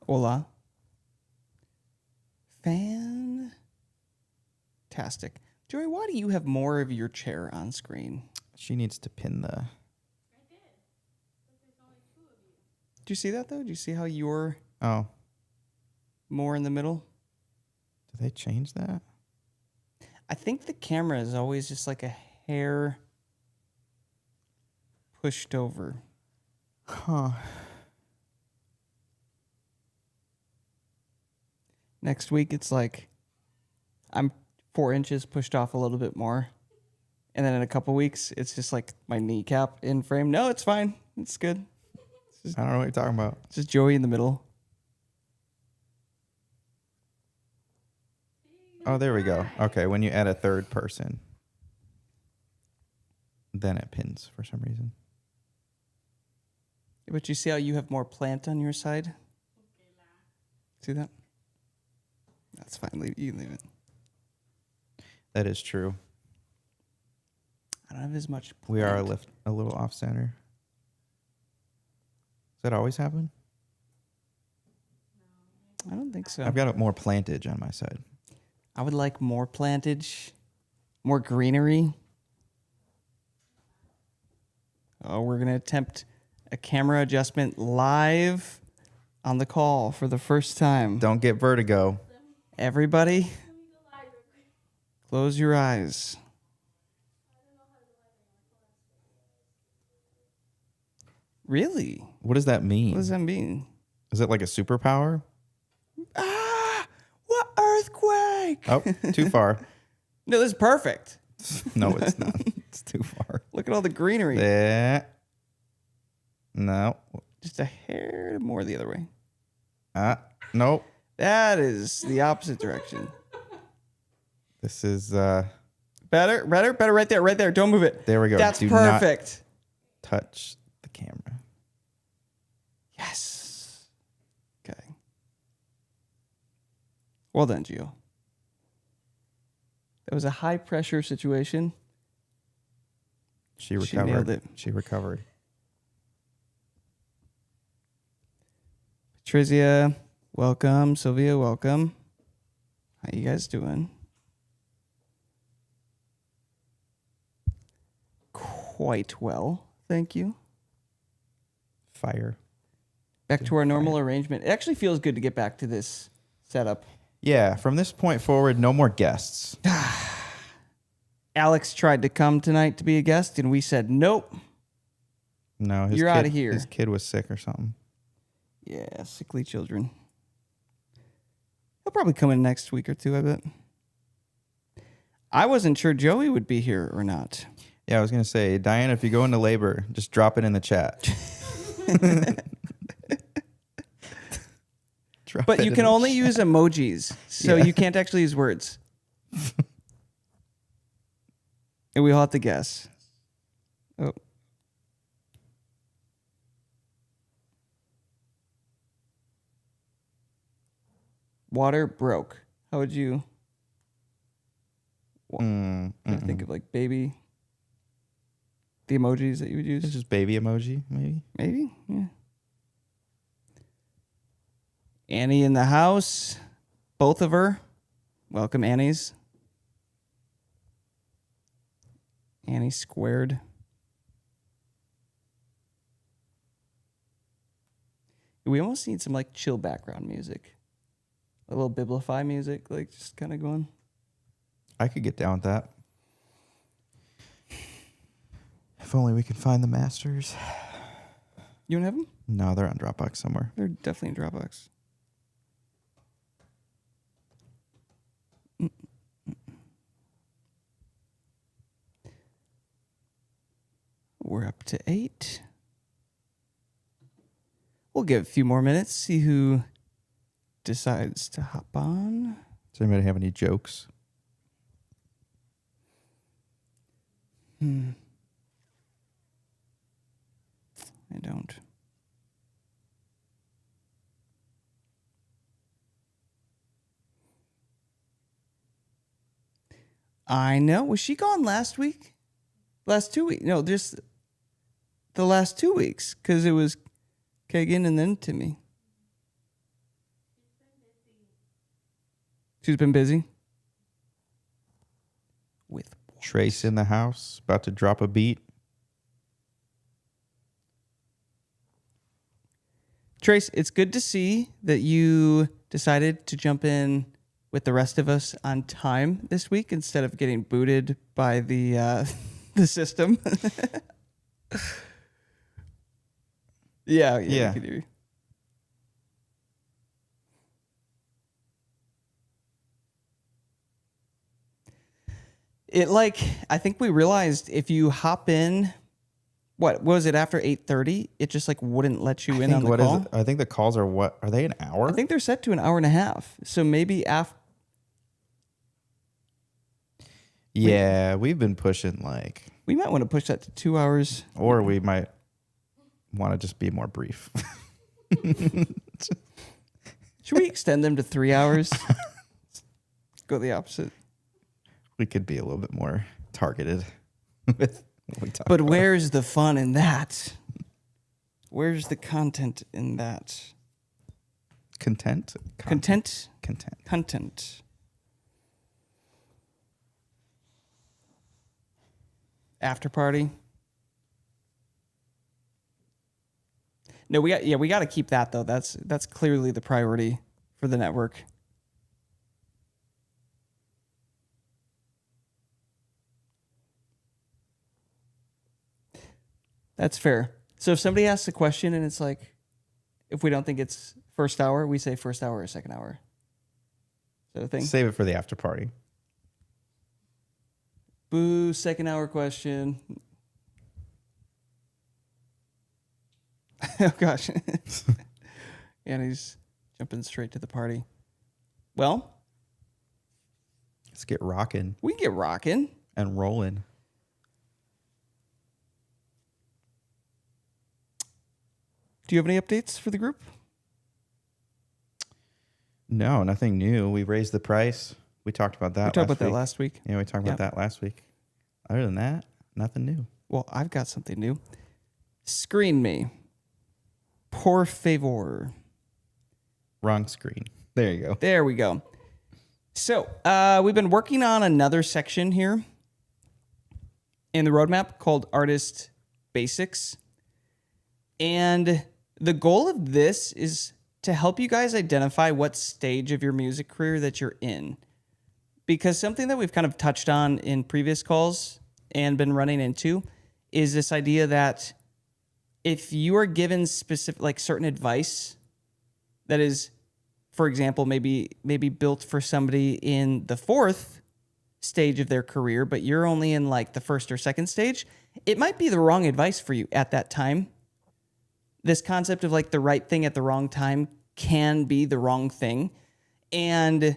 Hola. Fantastic. Joey, why do you have more of your chair on screen? She needs to pin the... I did. But there's only 2 of you. Do you see that, though? Do you see how you're Oh. more in the middle? Did they change that? I think the camera is always just like a hair pushed over. Huh. Next week, it's like I'm 4 inches pushed off a little bit more. And then in a couple weeks, it's just like my kneecap in frame. No, it's fine. It's good. I don't know what you're talking about. It's just Joey in the middle. Oh, there we go. Okay, when you add a third person, then it pins for some reason. But you see how you have more plant on your side? See that? That's fine. You leave it. That is true. I don't have as much plant. We are a little off center. Does that always happen? I don't think so. I've got more plantage on my side. I would like more plantage, more greenery. Oh, we're going to attempt a camera adjustment live on the call for the first time. Don't get vertigo. Everybody, close your eyes. Really? What does that mean? What does that mean? Is it like a superpower? Ah! What earthquake? Oh, too far. No, this is perfect. No, it's not. It's too far. Look at all the greenery. There. No. Just a hair more the other way. Nope. That is the opposite direction. This is Better right there. Don't move it. there we go. That's Do perfect. not touch the camera. Yes. Okay. Well done, Gio. That was a high pressure situation. She She recovered. nailed it. She recovered. Patrizia, welcome. Sylvia, welcome. How you guys doing? Quite well, thank you. Fire. Back to our normal arrangement. It actually feels good to get back to this setup. Yeah, from this point forward, no more guests. Alex tried to come tonight to be a guest, and we said, nope. No, You're outta here. His kid was sick or something. Yeah, sickly children. He'll probably come in next week or two, I bet. I wasn't sure Joey would be here or not. Yeah, I was going to say, Diana, if you go into labor, just drop it in the chat. But you can only use emojis, so Yeah. you can't actually use words. And we'll have to guess. Oh. Water broke. How would you think of like baby? The emojis that you would use? It's just baby emoji, maybe. Maybe, yeah. Annie in the house. Both of her. Welcome, Annie's. Annie squared. We almost need some like chill background music. A little Biblify music, like just kind of going. I could get down with that. If only we could find the masters. You don't have them? No, they're on Dropbox somewhere. They're definitely in Dropbox. We're up to 8. We'll give a few more minutes, see who decides to hop on. Does anybody have any jokes? I don't. I know. Was she gone last week? Last 2 weeks? No, just the last 2 weeks, because it was Kagan and then Timmy. She's been busy with Trace in the house, about to drop a beat. Trace, it's good to see that you decided to jump in with the rest of us on time this week instead of getting booted by the the system. Yeah. Yeah. I can hear you. I think we realized if you hop in, what was it after 8:30? It just like wouldn't let you in on the What is call. it? I think the calls are what? Are they an hour? I think they're set to an hour and a half. So maybe after. Yeah, we've been pushing like, We might want to push that to 2 hours. or we might want to just be more brief. Should we extend them to 3 hours? Go the opposite. We could be a little bit more targeted with what we talk But about. where's the fun in that? Where's the content in that? Content? Content? Content. Content. After party. No, we got to keep that though. That's clearly the priority for the network. That's fair. So if somebody asks a question and it's like, if we don't think it's first hour, we say first hour or second hour. Is that a thing? Save it for the after party. Boo, second hour question. Oh, gosh. And he's jumping straight to the party. Well, Let's get rocking we can get rocking. and rolling. Do you have any updates for the group? No, nothing new. We raised the price. We talked about that. We talked about that week. last week. Yeah, we talked about that last week. Other than that, nothing new. Well, I've got something new. Screen me. Por favor. Wrong screen. There you go. There we go. So we've been working on another section here in the roadmap called Artist Basics. And the goal of this is to help you guys identify what stage of your music career that you're in. Because something that we've kind of touched on in previous calls and been running into is this idea that if you are given specific, like certain advice that is, for example, maybe built for somebody in the fourth stage of their career, but you're only in like the first or second stage, it might be the wrong advice for you at that time. This concept of like the right thing at the wrong time can be the wrong thing. And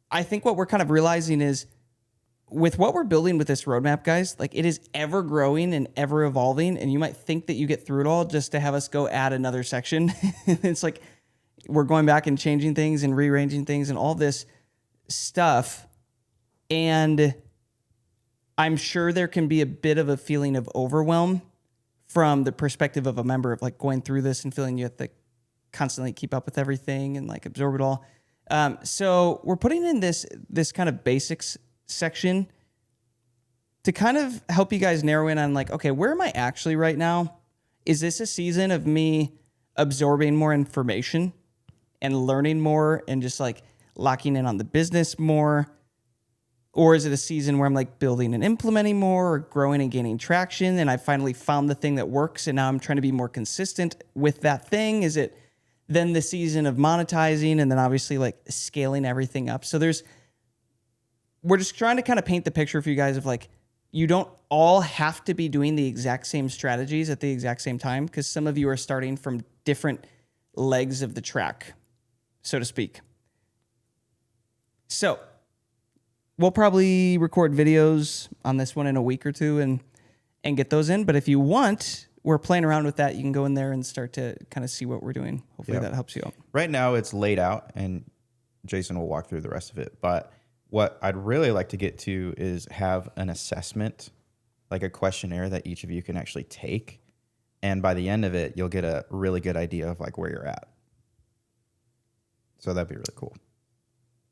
I think what we're kind of realizing is with what we're building with this roadmap, guys, like it is ever growing and ever evolving. And you might think that you get through it all just to have us go add another section. It's like we're going back and changing things and rearranging things and all this stuff. And I'm sure there can be a bit of a feeling of overwhelm from the perspective of a member of like going through this and feeling you have to constantly keep up with everything and like absorb it all. So we're putting in this kind of basics section to kind of help you guys narrow in on like, okay, where am I actually right now? Is this a season of me absorbing more information and learning more and just like locking in on the business more? Or is it a season where I'm like building and implementing more or growing and gaining traction and I finally found the thing that works and now I'm trying to be more consistent with that thing? Is it then the season of monetizing and then obviously like scaling everything up? So we're just trying to kind of paint the picture for you guys of like, you don't all have to be doing the exact same strategies at the exact same time because some of you are starting from different legs of the track, so to speak. So we'll probably record videos on this one in a week or two and get those in. But if you want, we're playing around with that. You can go in there and start to kind of see what we're doing. Hopefully that helps you out. Right now it's laid out and Jason will walk through the rest of it. But what I'd really like to get to is have an assessment, like a questionnaire that each of you can actually take. And by the end of it, you'll get a really good idea of like where you're at. So that'd be really cool.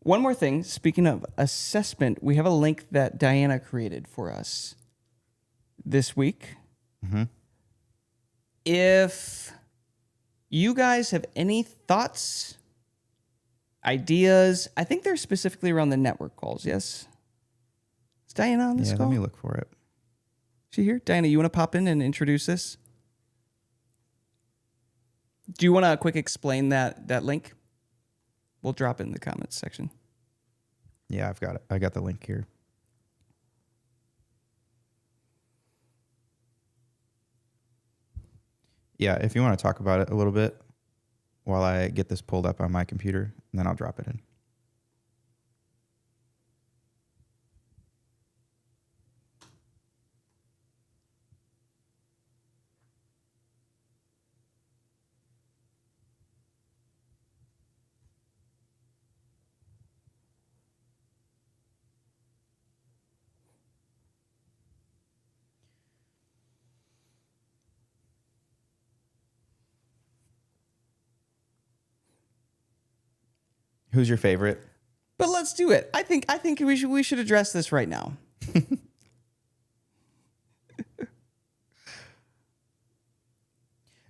One more thing. Speaking of assessment, we have a link that Diana created for us this week. Mm-hmm. If you guys have any thoughts, ideas, I think they're specifically around the network calls, yes? Is Diana on this Yeah, call? let me look for it. Is she here? Diana, you want to pop in and introduce this? Do you want to quick explain that link? We'll drop it in the comments section. Yeah, I've got it. I got the link here. Yeah, if you want to talk about it a little bit while I get this pulled up on my computer, and then I'll drop it in. Who's your favorite? But let's do it. I think we should address this right now.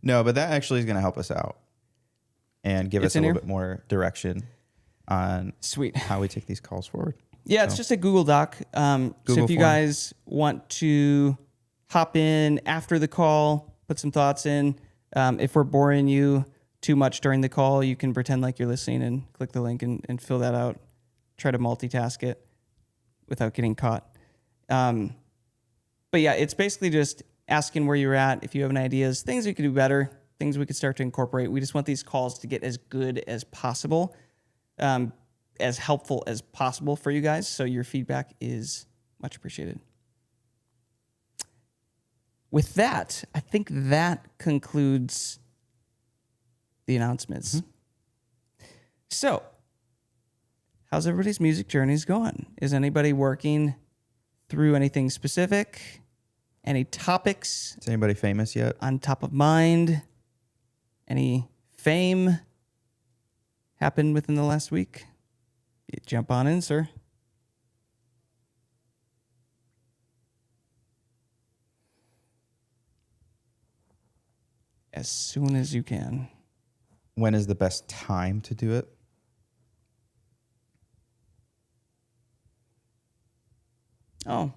No, but that actually is going to help us out and give It's us a in little here? bit more direction on Sweet. how we take these calls forward. Yeah, it's So- just a Google Doc. So Google if you form. guys want to hop in after the call, put some thoughts in. If we're boring you too much during the call, you can pretend like you're listening and click the link and fill that out. Try to multitask it without getting caught. But yeah, it's basically just asking where you're at. If you have any ideas, things we could do better, things we could start to incorporate. We just want these calls to get as good as possible, as helpful as possible for you guys. So your feedback is much appreciated. With that, I think that concludes the announcements. So, how's everybody's music journeys going? Is anybody working through anything specific? Any topics Is anybody famous yet? on top of mind? Any fame happened within the last week? You jump on in, sir. As soon as you can. When is the best time to do it? Oh.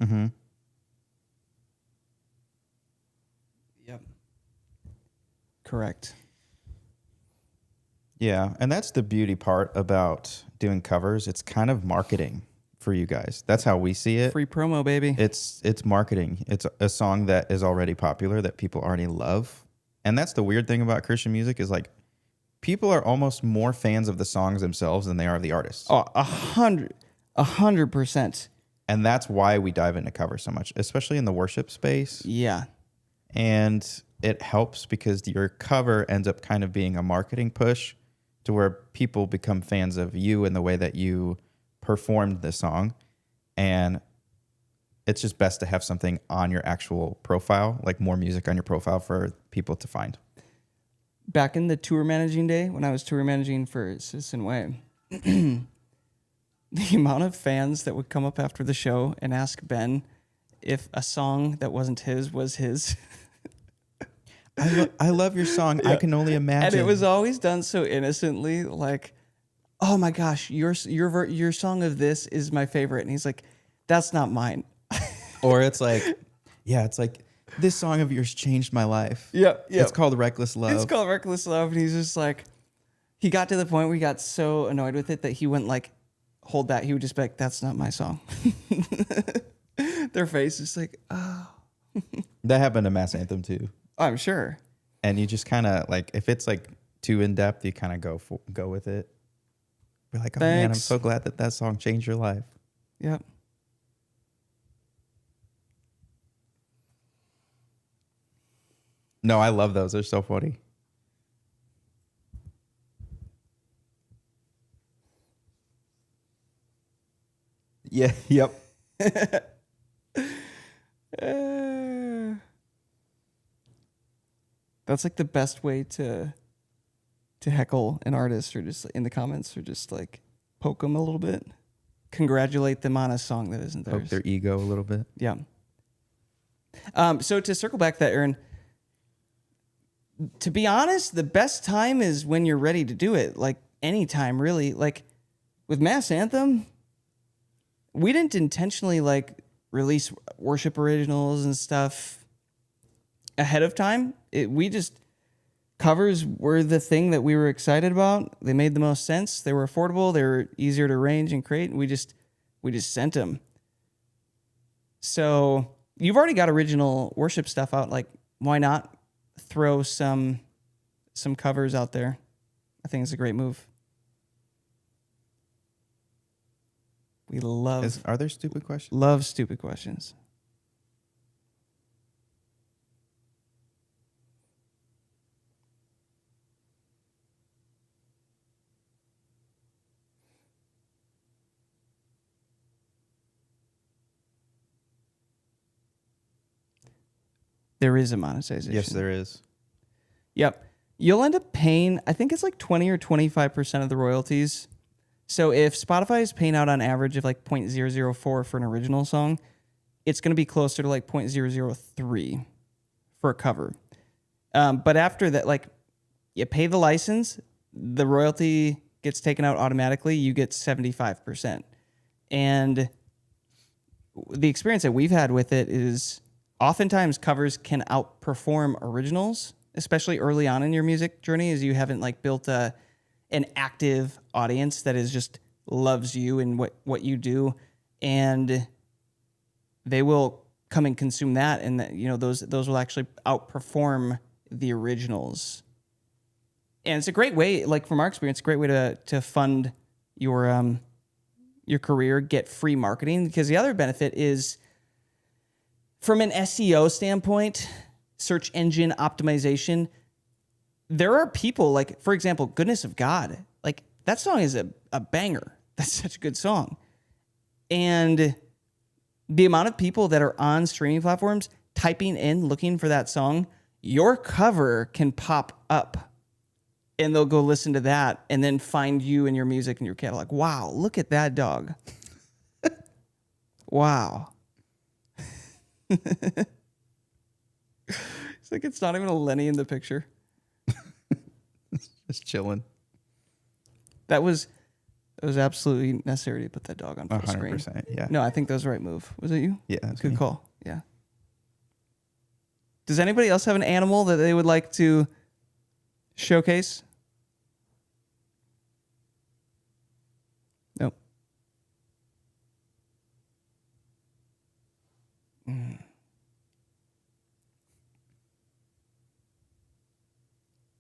Mm-hmm. Yep. Correct. Yeah, and that's the beauty part about doing covers. It's kind of marketing for you guys. That's how we see it. Free promo, baby. It's marketing. It's a song that is already popular that people already love. And that's the weird thing about Christian music is like people are almost more fans of the songs themselves than they are of the artists. Oh, 100%. And that's why we dive into covers so much, especially in the worship space. Yeah. And it helps because your cover ends up kind of being a marketing push to where people become fans of you and the way that you performed the song. And it's just best to have something on your actual profile, like more music on your profile for people to find. Back in the tour managing day, when I was tour managing for Citizen Way, the amount of fans that would come up after the show and ask Ben if a song that wasn't his was his. I love your song. I can only imagine. And it was always done so innocently, like, "Oh my gosh, your song of this is my favorite," and he's like, "That's not mine." Or it's like, yeah, it's like this song of yours changed my life. Yep. It's called Reckless Love. It's called Reckless Love, and he's just like, he got to the point where he got so annoyed with it that he wouldn't like hold that. He would just be like, "That's not my song." Their face is like, "Oh, That happened to Mass Anthem too. I'm sure." And you just kind of like, if it's like too in depth, you kind of go with it. Be like, oh man, I'm Thanks. so glad that song changed your life. Yep. No, I love those. They're so funny. Yeah. Yep. That's like the best way to heckle an artist, or just in the comments, or just like poke them a little bit, congratulate them on a song that isn't theirs. Poke their ego a little bit. Yeah. So to circle back to that, Aaron, to be honest, the best time is when you're ready to do it. Like any time, really. Like with Mass Anthem, we didn't intentionally like release worship originals and stuff ahead of time. Covers were the thing that we were excited about. They made the most sense. They were affordable. They were easier to arrange and create. And we just sent them. So you've already got original worship stuff out. Like, why not throw some covers out there? I think it's a great move. We Are there stupid questions? love stupid questions. There is a monetization. Yes, there is. Yep. You'll end up paying, I think it's like 20 or 25% of the royalties. So if Spotify is paying out on average of like 0.004 for an original song, it's going to be closer to like 0.003 for a cover. But after that, like, you pay the license, the royalty gets taken out automatically, you get 75%. And the experience that we've had with it is oftentimes covers can outperform originals, especially early on in your music journey, as you haven't like built an active audience that is just loves you and what you do, and they will come and consume that, and those will actually outperform the originals. And it's a great way, like from our experience, a great way to fund your career, get free marketing, because the other benefit is, from an SEO standpoint, search engine optimization, there are people like, for example, Goodness of God. Like, that song is a banger. That's such a good song. And the amount of people that are on streaming platforms typing in, looking for that song, your cover can pop up and they'll go listen to that and then find you and your music and your catalog. Wow, look at that dog. Wow. It's like it's not even a Lenny in the picture. Just chilling. That was absolutely necessary to put that dog on full 100%, screen. yeah. No, I think that was the right move. Was it you? Yeah, that's Good me. call. Yeah. Does anybody else have an animal that they would like to showcase? Nope.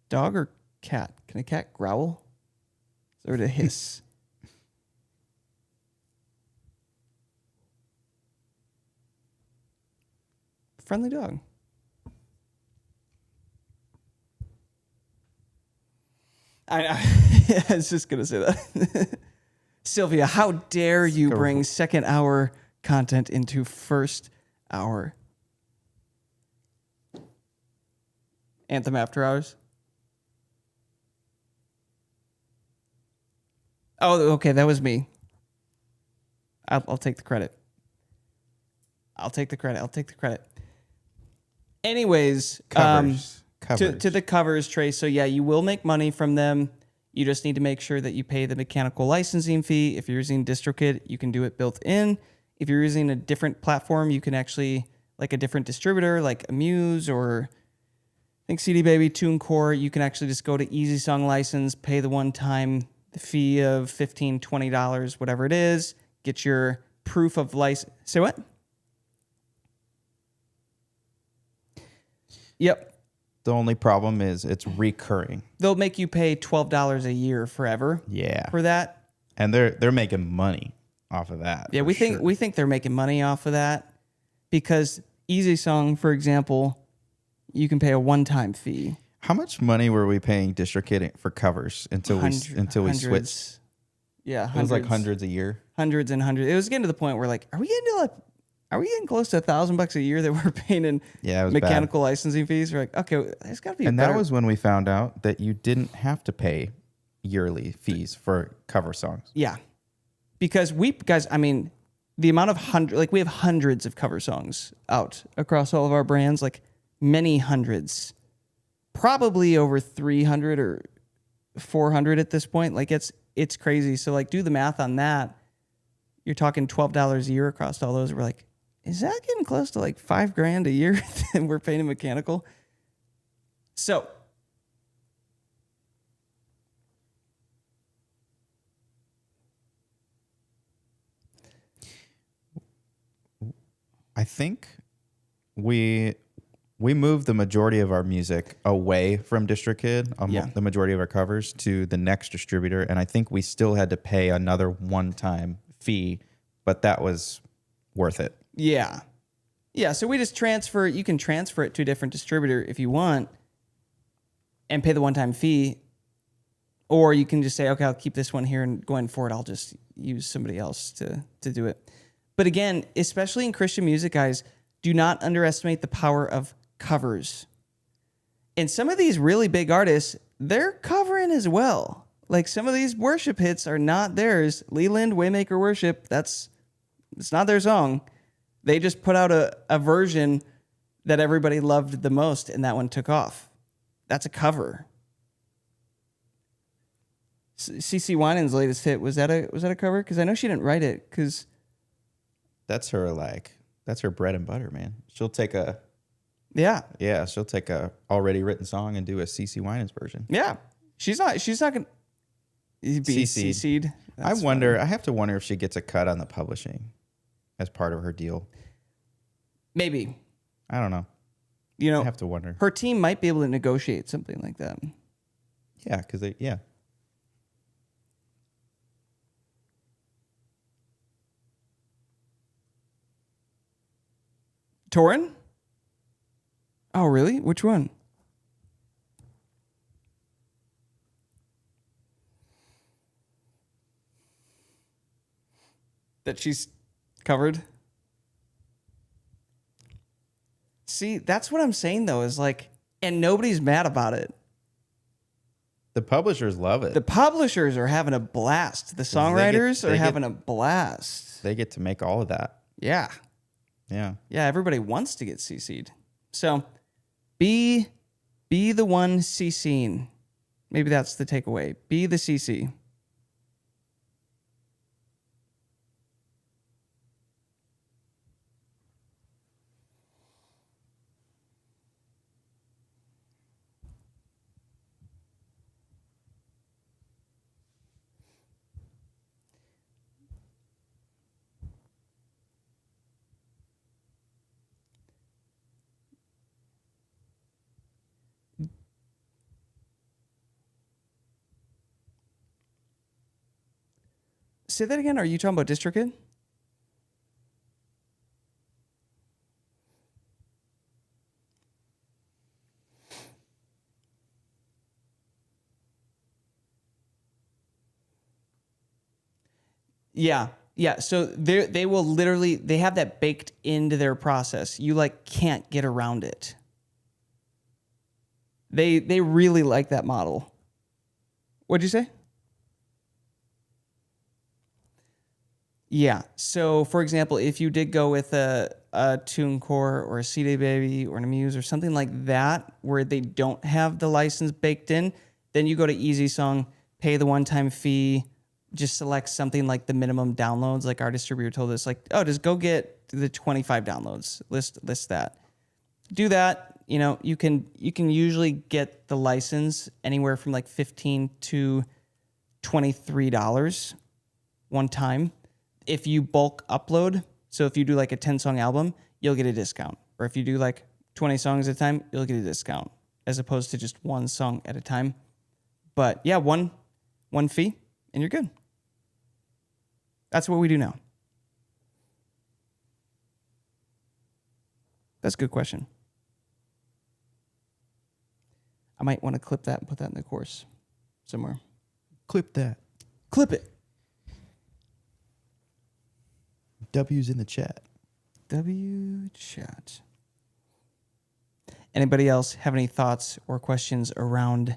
Dog or cat? Can a cat growl? Or to hiss? Friendly dog. I was just going to say that. Sylvia, how dare you bring second hour content into first hour? Anthem After Hours? Oh, okay, that was me. I'll take the credit. I'll take the credit. Anyways, Covers. To the covers, Trey. So yeah, you will make money from them. You just need to make sure that you pay the mechanical licensing fee. If you're using DistroKid, you can do it built in. If you're using a different platform, you can actually, like a different distributor, like Amuse or I think CD Baby, TuneCore, you can actually just go to Easy Song License, pay the one-time fee of $15, $20, whatever it is, get your proof of license. Say what? Yep. The only problem is it's recurring. They'll make you pay $12 a year forever. Yeah. For that. And they're making money off of that. Yeah, we think they're making money off of that because Easy Song, for example, you can pay a one-time fee. How much money were we paying DistroKid for covers until we switched? Yeah, It was like hundreds a year. hundreds and hundreds. It was getting to the point where like, are we getting close to $1,000 a year that we're paying in Yeah, it was bad. mechanical licensing fees? We're like, okay, there's got to be. And better. that was when we found out that you didn't have to pay yearly fees for cover songs. Yeah. Because the amount of we have hundreds of cover songs out across all of our brands, like many hundreds, probably over 300 or 400 at this point. Like it's crazy. So like do the math on that. You're talking $12 a year across all those. We're like, is that getting close to like $5,000 a year that we're paying in mechanical? So I think we moved the majority of our music away from DistroKid, Yeah. the majority of our covers, to the next distributor, and I think we still had to pay another one-time fee, but that was worth it. yeah. Yeah, so we just you can transfer it to a different distributor if you want and pay the one-time fee. Or you can just say, okay, I'll keep this one here and going forward, I'll just use somebody else to do it. But again, especially in Christian music, guys, do not underestimate the power of covers. And some of these really big artists, they're covering as well. Like some of these worship hits are not theirs. Leland, Waymaker Worship, it's not their song. They just put out a version that everybody loved the most, and that one took off. That's a cover. CeCe Winans' latest hit, was that a cover? Because I know she didn't write it. Because That's her bread and butter, man. She'll take a already written song and do a CeCe Winans version. yeah, she's not gonna be CC'd. I have to wonder if she gets a cut on the publishing as part of her deal. Maybe. I don't know. I I have to wonder. her team might be able to negotiate something like that. Yeah, because Torin? Oh, really? Which one? That she's covered? See, that's what I'm saying, though, is like, and nobody's mad about it. the publishers love it. The publishers are having a blast. The songwriters are having a blast. They get to make all of that. Yeah. Yeah. Yeah, everybody wants to get CC'd. So be the one CCing. Maybe that's the takeaway. Be the CC. Say that again. Are you talking about DistroKid? Yeah. Yeah. So they will literally, they have that baked into their process. You like can't get around it. They really like that model. What'd you say? Yeah. So, for example, if you did go with a TuneCore or a CD Baby or an Amuse or something like that, where they don't have the license baked in, then you go to Easy Song, pay the one-time fee, just select something like the minimum downloads. Like our distributor told us, like, oh, just go get the 25 downloads. List that. Do that. You know, you can usually get the license anywhere from like $15 to $23 one time. If you bulk upload, so if you do like a 10-song album, you'll get a discount. Or if you do like 20 songs at a time, you'll get a discount, as opposed to just one song at a time. But yeah, one fee, and you're good. That's what we do now. That's a good question. I might want to clip that and put that in the course somewhere. Clip that. Clip it. W's in the chat. W chat. Anybody else have any thoughts or questions around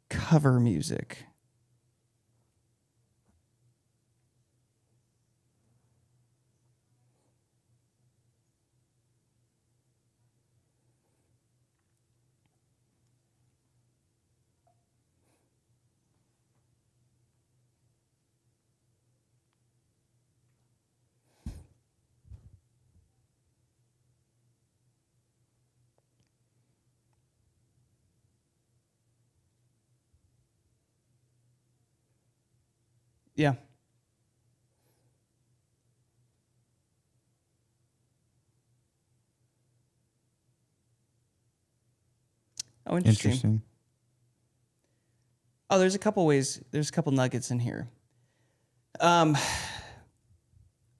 cover music? Yeah. Oh, interesting. Oh, there's a couple ways. There's a couple nuggets in here.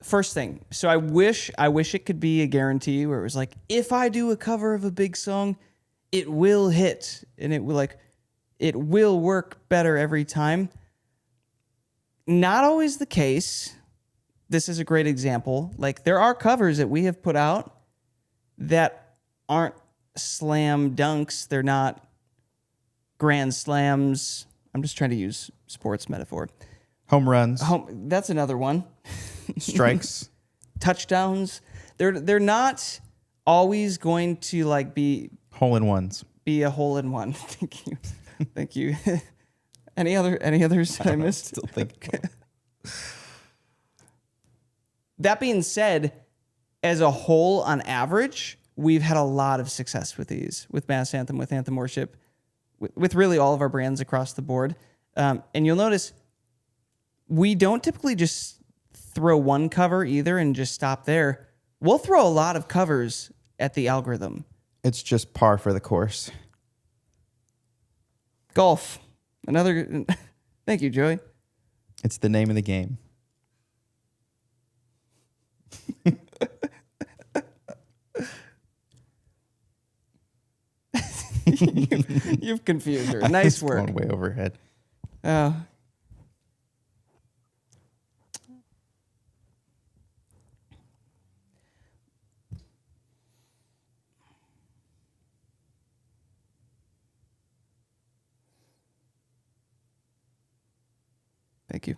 First thing. So I wish it could be a guarantee where it was like, if I do a cover of a big song, it will hit and it will work better every time. Not always the case. This is a great example. Like, there are covers that we have put out that aren't slam dunks. They're not grand slams. I'm just trying to use sports metaphor. Home runs. That's another one. Strikes. Touchdowns. They're not always going to like be hole-in-ones. Be a hole-in-one. Thank you. Thank you. Any others I missed? Still thinking. That being said, as a whole, on average, we've had a lot of success with these, with Mass Anthem, with Anthem Worship, with really all of our brands across the board. And you'll notice we don't typically just throw one cover either and just stop there. We'll throw a lot of covers at the algorithm. It's just par for the course. Golf. Another. Thank you, Joey. It's the name of the game. You've confused her. Nice work. Going way overhead. Oh. Thank you.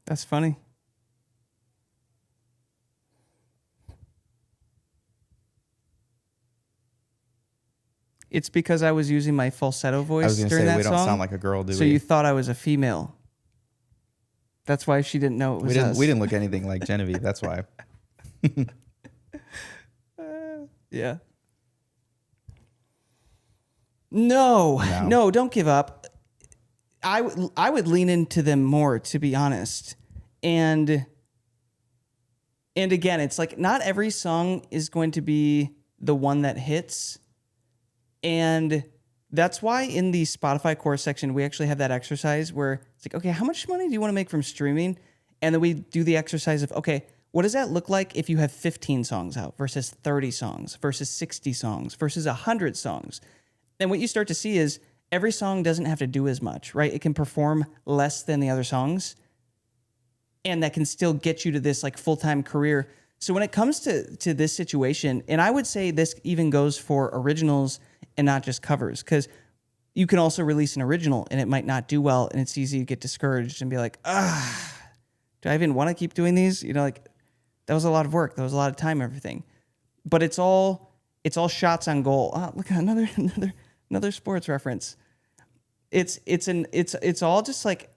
That's funny. It's because I was using my falsetto voice I was going to during say, that we song. don't sound like a girl, do so we? you thought I was a female. That's why she didn't know it was us. We didn't look anything like Genevieve. That's why. Yeah. No, don't give up. I would lean into them more, to be honest. And again, it's like not every song is going to be the one that hits. And that's why in the Spotify core section, we actually have that exercise where it's like, okay, how much money do you want to make from streaming? And then we do the exercise of, okay, what does that look like if you have 15 songs out versus 30 songs versus 60 songs versus 100 songs? And what you start to see is every song doesn't have to do as much, right? It can perform less than the other songs. And that can still get you to this like full-time career. So when it comes to this situation, and I would say this even goes for originals and not just covers, because you can also release an original and it might not do well, and it's easy to get discouraged and be like, do I even want to keep doing these? You know, like that was a lot of work. That was a lot of time, everything. But it's all shots on goal. Oh, look, another sports reference. It's all just like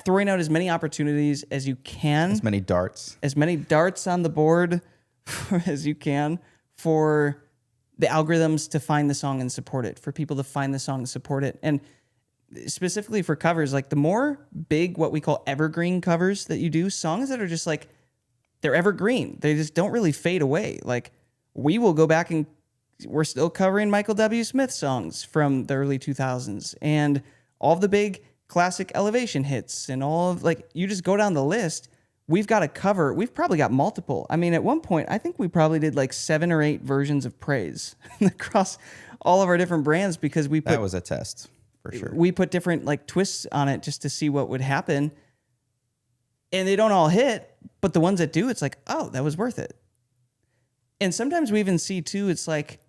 throwing out as many opportunities as you can. As many darts. As many darts on the board as you can for the algorithms to find the song and support it, for people to find the song and support it. And specifically for covers, like the more big, what we call evergreen covers that you do, songs that are just like, they're evergreen. They just don't really fade away. Like we will go back and we're still covering Michael W. Smith songs from the early 2000s and all of the big classic Elevation hits and all of like, you just go down the list. We've got a cover. We've probably got multiple. I mean, at one point, I think we probably did like 7 or 8 versions of Praise across all of our different brands because we put, that was a test for sure. We put different like twists on it just to see what would happen. and they don't all hit, but the ones that do, it's like, oh, that was worth it. And sometimes we even see too, it's like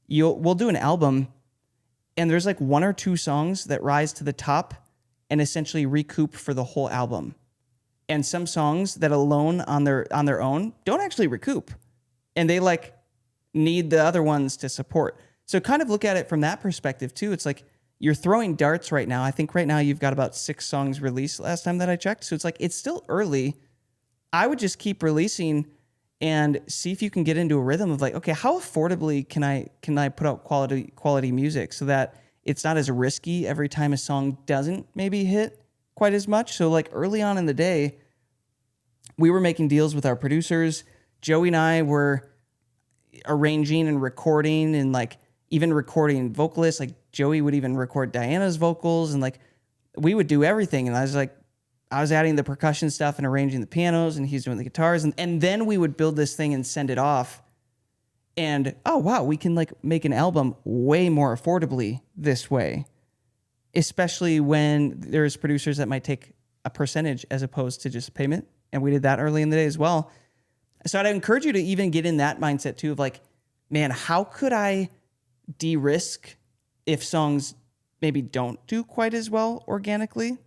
we'll do an album and there's like one or two songs that rise to the top and essentially recoup for the whole album. And some songs that alone on their own don't actually recoup. And they like need the other ones to support. So kind of look at it from that perspective too. It's like you're throwing darts right now. I think right now you've got about 6 songs released last time that I checked. So it's like it's still early. I would just keep releasing and see if you can get into a rhythm of like, okay, how affordably can I put out quality music so that it's not as risky every time a song doesn't maybe hit quite as much. So like early on in the day, we were making deals with our producers. Joey and I were arranging and recording and like even recording vocalists. Like Joey would even record Diana's vocals and like we would do everything. And I was adding the percussion stuff and arranging the pianos and he's doing the guitars. And then we would build this thing and send it off. And, oh, wow, we can like make an album way more affordably this way, especially when there's producers that might take a percentage as opposed to just payment. And we did that early in the day as well. So I'd encourage you to even get in that mindset too of like, man, how could I de-risk if songs maybe don't do quite as well organically?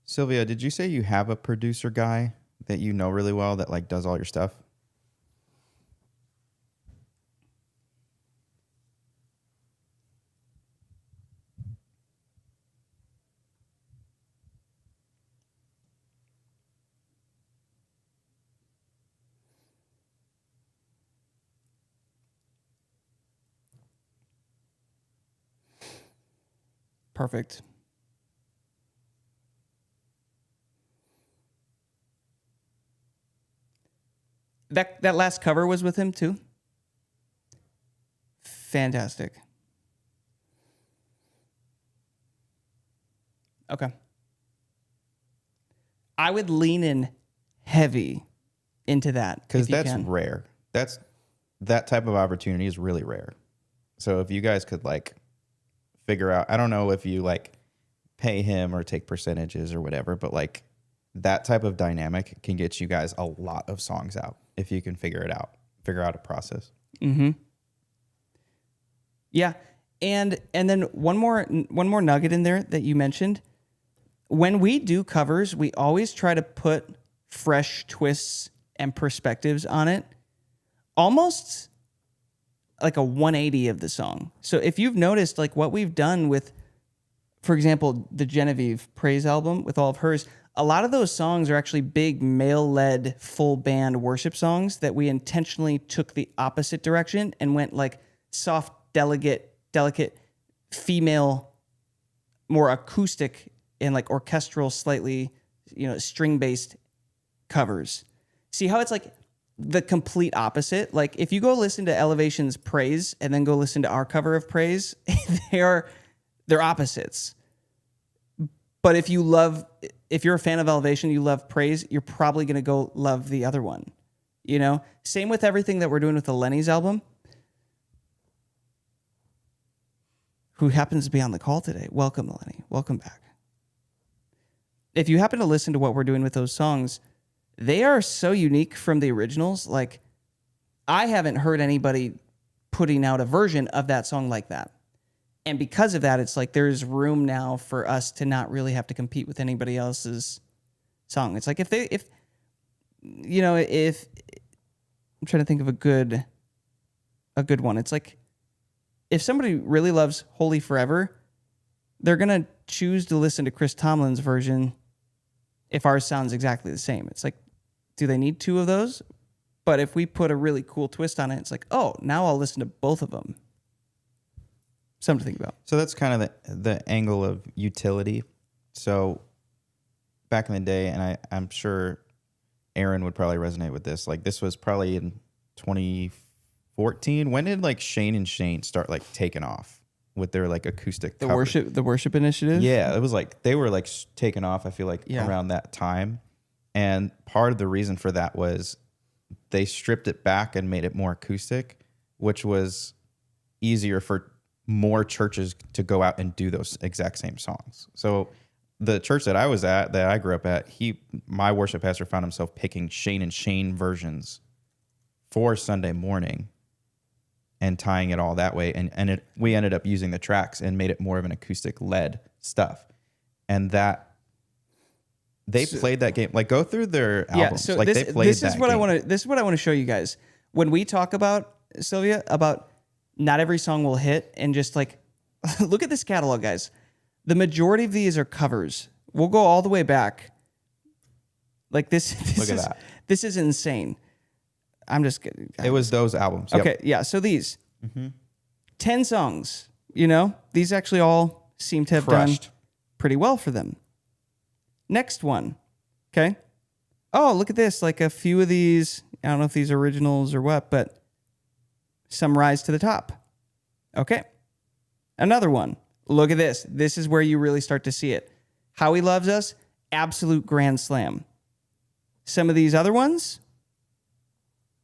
Sylvia, did you say you have a producer guy that you know really well that like does all your stuff? Perfect. That last cover was with him too? Fantastic. Okay. I would lean in heavy into that. Because if you that's can. rare. That type of opportunity is really rare. So if you guys could like figure out, I don't know if you like pay him or take percentages or whatever, but like that type of dynamic can get you guys a lot of songs out if you can figure out a process. Mm-hmm. Yeah. And then one more nugget in there that you mentioned. When we do covers, we always try to put fresh twists and perspectives on it. Almost like a 180 of the song. So if you've noticed like what we've done with, for example, the Genevieve Praise album with all of hers, a lot of those songs are actually big male-led full band worship songs that we intentionally took the opposite direction and went like soft, delicate female, more acoustic and like orchestral, slightly, string-based covers. See how it's like the complete opposite? Like if you go listen to Elevation's Praise and then go listen to our cover of Praise, they're opposites. But if you're a fan of Elevation, you love Praise, you're probably going to go love the other one. Same with everything that we're doing with the Lenny's album. Who happens to be on the call today. Welcome, Lenny. Welcome back. If you happen to listen to what we're doing with those songs, they are so unique from the originals. Like, I haven't heard anybody putting out a version of that song like that. And because of that, it's like there's room now for us to not really have to compete with anybody else's song. It's like if I'm trying to think of a good one. It's like if somebody really loves Holy Forever, they're going to choose to listen to Chris Tomlin's version if ours sounds exactly the same. It's like, do they need 2 of those? But if we put a really cool twist on it, it's like, oh, now I'll listen to both of them. Something to think about. So that's kind of the angle of utility. So back in the day, and I'm sure Aaron would probably resonate with this. Like this was probably in 2014. When did like Shane and Shane start like taking off with their like acoustic The cover? worship initiative? Yeah, it was like they were like taking off, I feel like, around that time. And part of the reason for that was they stripped it back and made it more acoustic, which was easier for more churches to go out and do those exact same songs. So the church that I was at, that I grew up at, my worship pastor found himself picking Shane and Shane versions for Sunday morning and tying it all that way. And we ended up using the tracks and made it more of an acoustic led stuff. And that they played that game. Like, go through their albums. So like this, they played this is that what game. I want to. This is what I want to show you guys. When we talk about Sylvia, about not every song will hit, and just like look at this catalog, guys. The majority of these are covers. We'll go all the way back. Like this. Look at that. This is insane. I'm just kidding. It was those albums. Yep. Okay, yeah. So these 10 songs. You know, these actually all seem to have Crushed. done pretty well for them. Next one. Okay. Oh, look at this. Like a few of these, I don't know if these are originals or what, but some rise to the top. Okay. Another one. Look at this. This is where you really start to see it. How He Loves Us, absolute grand slam. Some of these other ones,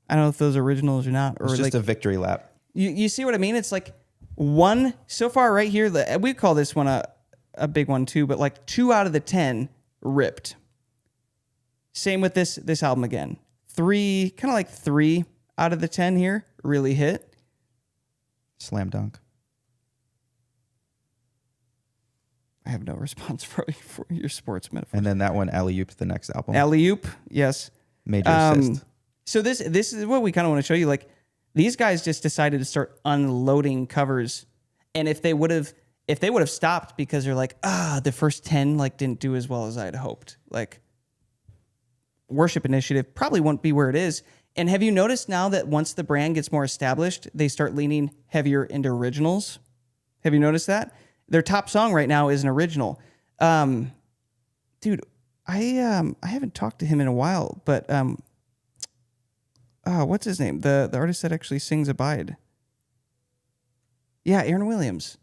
I don't know if those are originals or not. Or It's just like a victory lap. you see what I mean? It's like one so far right here. We call this one a big one too, but like 2 out of the 10 ripped. Same with this album again. 3 out of the 10 here really hit. Slam dunk. I have no response for your sports metaphor. And then that one, Alley Oop, the next album. Alley-oop, yes. Major assist. So this is what we kind of want to show you. Like, these guys just decided to start unloading covers, and if they would have stopped because they're like, the first 10 like didn't do as well as I had hoped, like, Worship Initiative probably won't be where it is. And have you noticed now that once the brand gets more established, they start leaning heavier into originals? Have you noticed that? Their top song right now is an original. Dude, I haven't talked to him in a while, but what's his name? The artist that actually sings Abide. Yeah, Aaron Williams.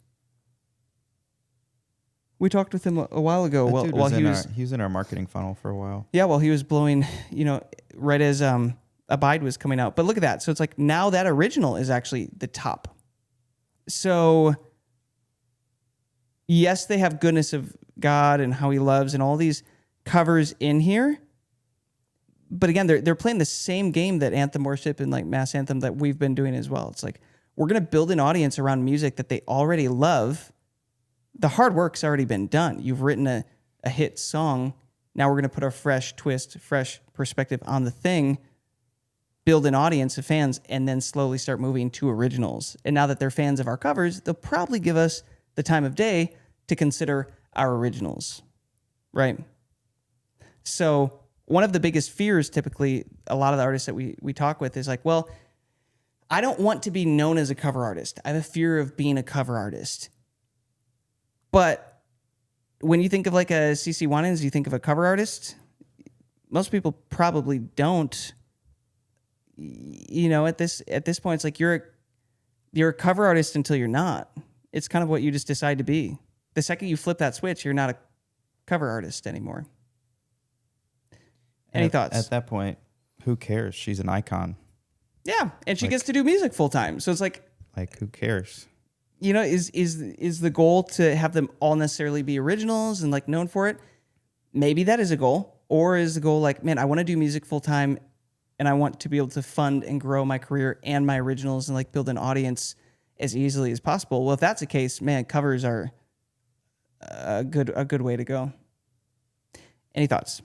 We talked with him a while ago That dude while he was in our marketing funnel for a while. Yeah, well, he was blowing, right as Abide was coming out. But look at that. So it's like now that original is actually the top. So yes, they have Goodness of God and How He Loves and all these covers in here. But again, they're playing the same game that Anthem Worship and like Mass Anthem that we've been doing as well. It's like we're going to build an audience around music that they already love. The hard work's already been done. You've written a hit song. Now we're going to put a fresh twist, fresh perspective on the thing, build an audience of fans, and then slowly start moving to originals. And now that they're fans of our covers, they'll probably give us the time of day to consider our originals, right? So one of the biggest fears, typically, a lot of the artists that we talk with is like, well, I don't want to be known as a cover artist. I have a fear of being a cover artist. But when you think of like a CeCe Winans, you think of a cover artist. Most people probably don't. At this point, it's like you're a cover artist until you're not. It's kind of what you just decide to be. The second you flip that switch, you're not a cover artist anymore. Any thoughts? At that point, who cares? She's an icon. Yeah, and she gets to do music full time. So it's like, who cares? Is the goal to have them all necessarily be originals and like known for it? Maybe that is a goal. Or is the goal like, man, I want to do music full time and I want to be able to fund and grow my career and my originals and like build an audience as easily as possible? Well, if that's the case, man, covers are a good way to go. Any thoughts?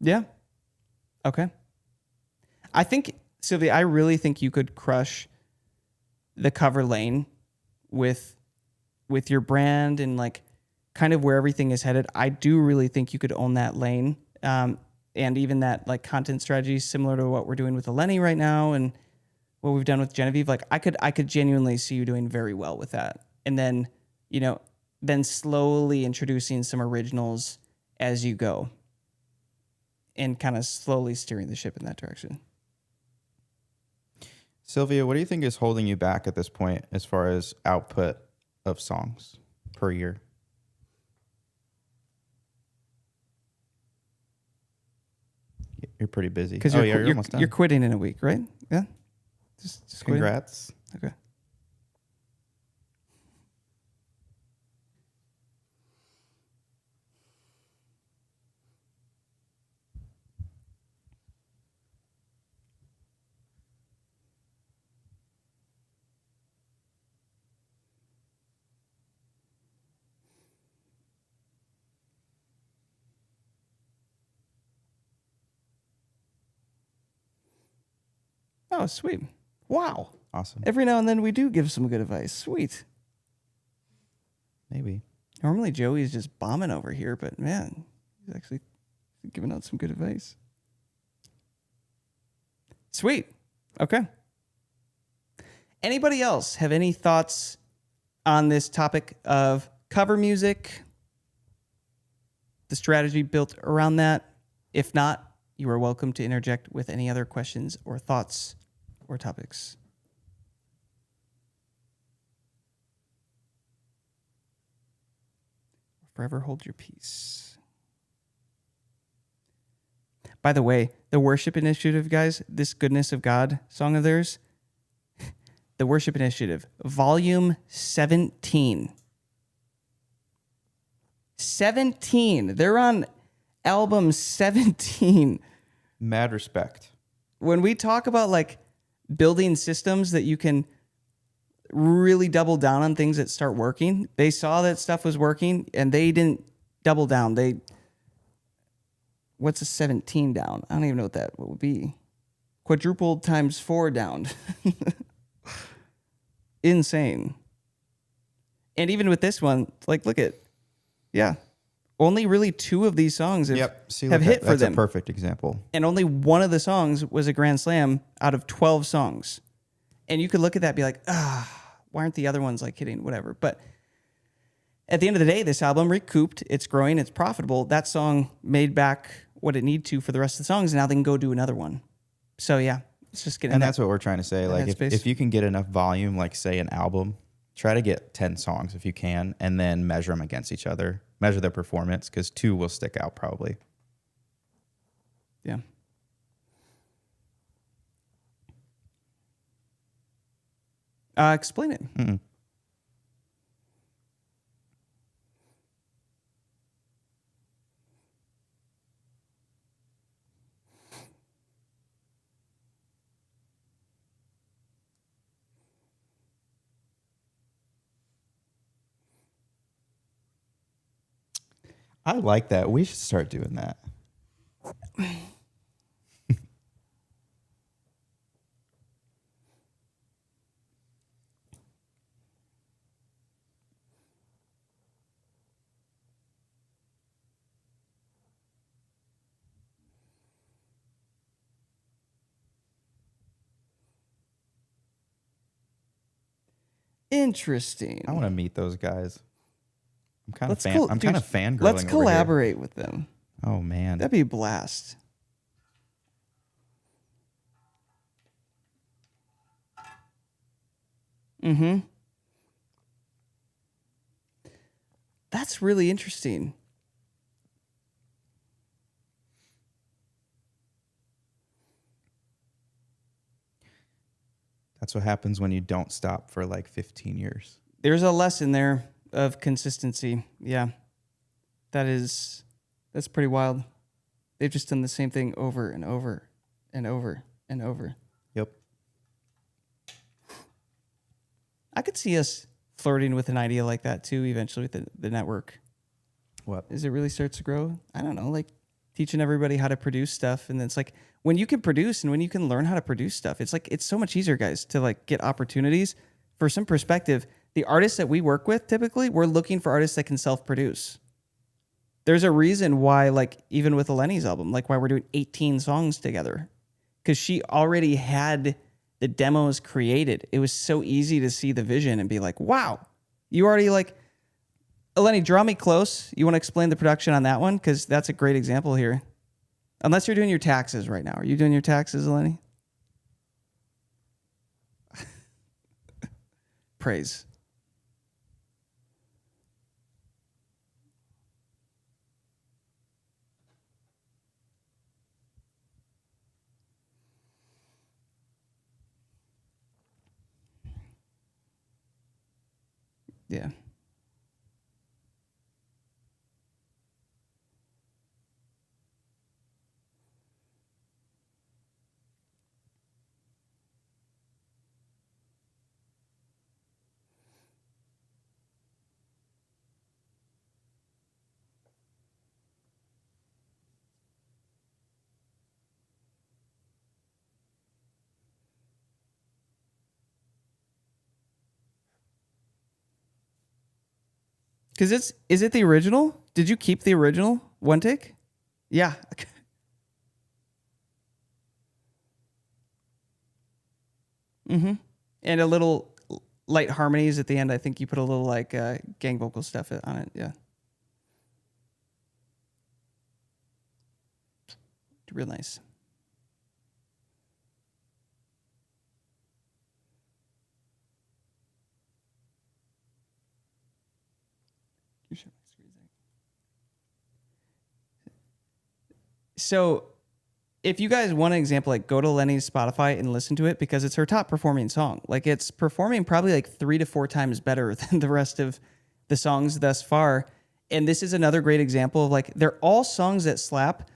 Yeah. Okay. I think, Sylvia, I really think you could crush the cover lane with your brand and like kind of where everything is headed. I do really think you could own that lane. And even that like content strategy similar to what we're doing with Eleni right now and what we've done with Genevieve. Like I could genuinely see you doing very well with that. And then, then slowly introducing some originals as you go. And kind of slowly steering the ship in that direction. Sylvia, what do you think is holding you back at this point as far as output of songs per year? you're pretty busy. Because you're almost done. you're quitting in a week, right? Yeah. Just quitting? Congrats. Okay. Oh, sweet. Wow. Awesome. Every now and then we do give some good advice. Sweet. Maybe. Normally Joey's just bombing over here, but man, he's actually giving out some good advice. Sweet. Okay. Anybody else have any thoughts on this topic of cover music? The strategy built around that? If not, you are welcome to interject with any other questions or thoughts or topics. Forever hold your peace. By the way, the worship initiative, guys, this Goodness of God song of theirs, the worship initiative, volume 17. 17. They're on album 17. Mad respect. When we talk about like building systems that you can really double down on things that start working, they saw that stuff was working and they didn't double down. What's a 17 down? I don't even know what that would be. Quadrupled times 4 down. Insane. And even with this one, like, look at, yeah, only really 2 of these songs have hit for them. That's a perfect example. And only one of the songs was a grand slam out of 12 songs. And you could look at that and be like, why aren't the other ones like hitting whatever? But at the end of the day, this album recouped, it's growing, it's profitable. That song made back what it needed to for the rest of the songs, and now they can go do another one. So yeah, it's just getting. And that's what we're trying to say. Like if you can get enough volume, like say an album, try to get 10 songs if you can, and then measure them against each other. Measure their performance, because 2 will stick out probably. Yeah. Explain it. Mm-mm. I like that. We should start doing that. Interesting. I want to meet those guys. I'm kind of Dude, fangirling. Let's over collaborate with them. Here. Oh man, That'd be a blast. Mm-hmm. That's really interesting. that's what happens when you don't stop for like 15 years. There's a lesson there of consistency. Yeah. That's pretty wild. They've just done the same thing over and over and over and over. Yep. I could see us flirting with an idea like that too eventually with the network. What? As it really starts to grow. I don't know, like teaching everybody how to produce stuff. And then it's like when you can produce and when you can learn how to produce stuff, it's like it's so much easier, guys, to like get opportunities. For some perspective, the artists that we work with, typically, we're looking for artists that can self-produce. There's a reason why, like, even with Eleni's album, like why we're doing 18 songs together. Because she already had the demos created. It was so easy to see the vision and be like, wow, you already like, Eleni, draw me close. You want to explain the production on that one? Because that's a great example here. Unless you're doing your taxes right now. Are you doing your taxes, Eleni? Praise. Yeah. Because is it the original? Did you keep the original one take? Yeah. Mm-hmm. And a little light harmonies at the end. I think you put a little like gang vocal stuff on it. Yeah. Real nice. So if you guys want an example, like go to Lenny's Spotify and listen to it because it's her top performing song. Like it's performing probably like 3 to 4 times better than the rest of the songs thus far. And this is another great example of like, they're all songs that slap.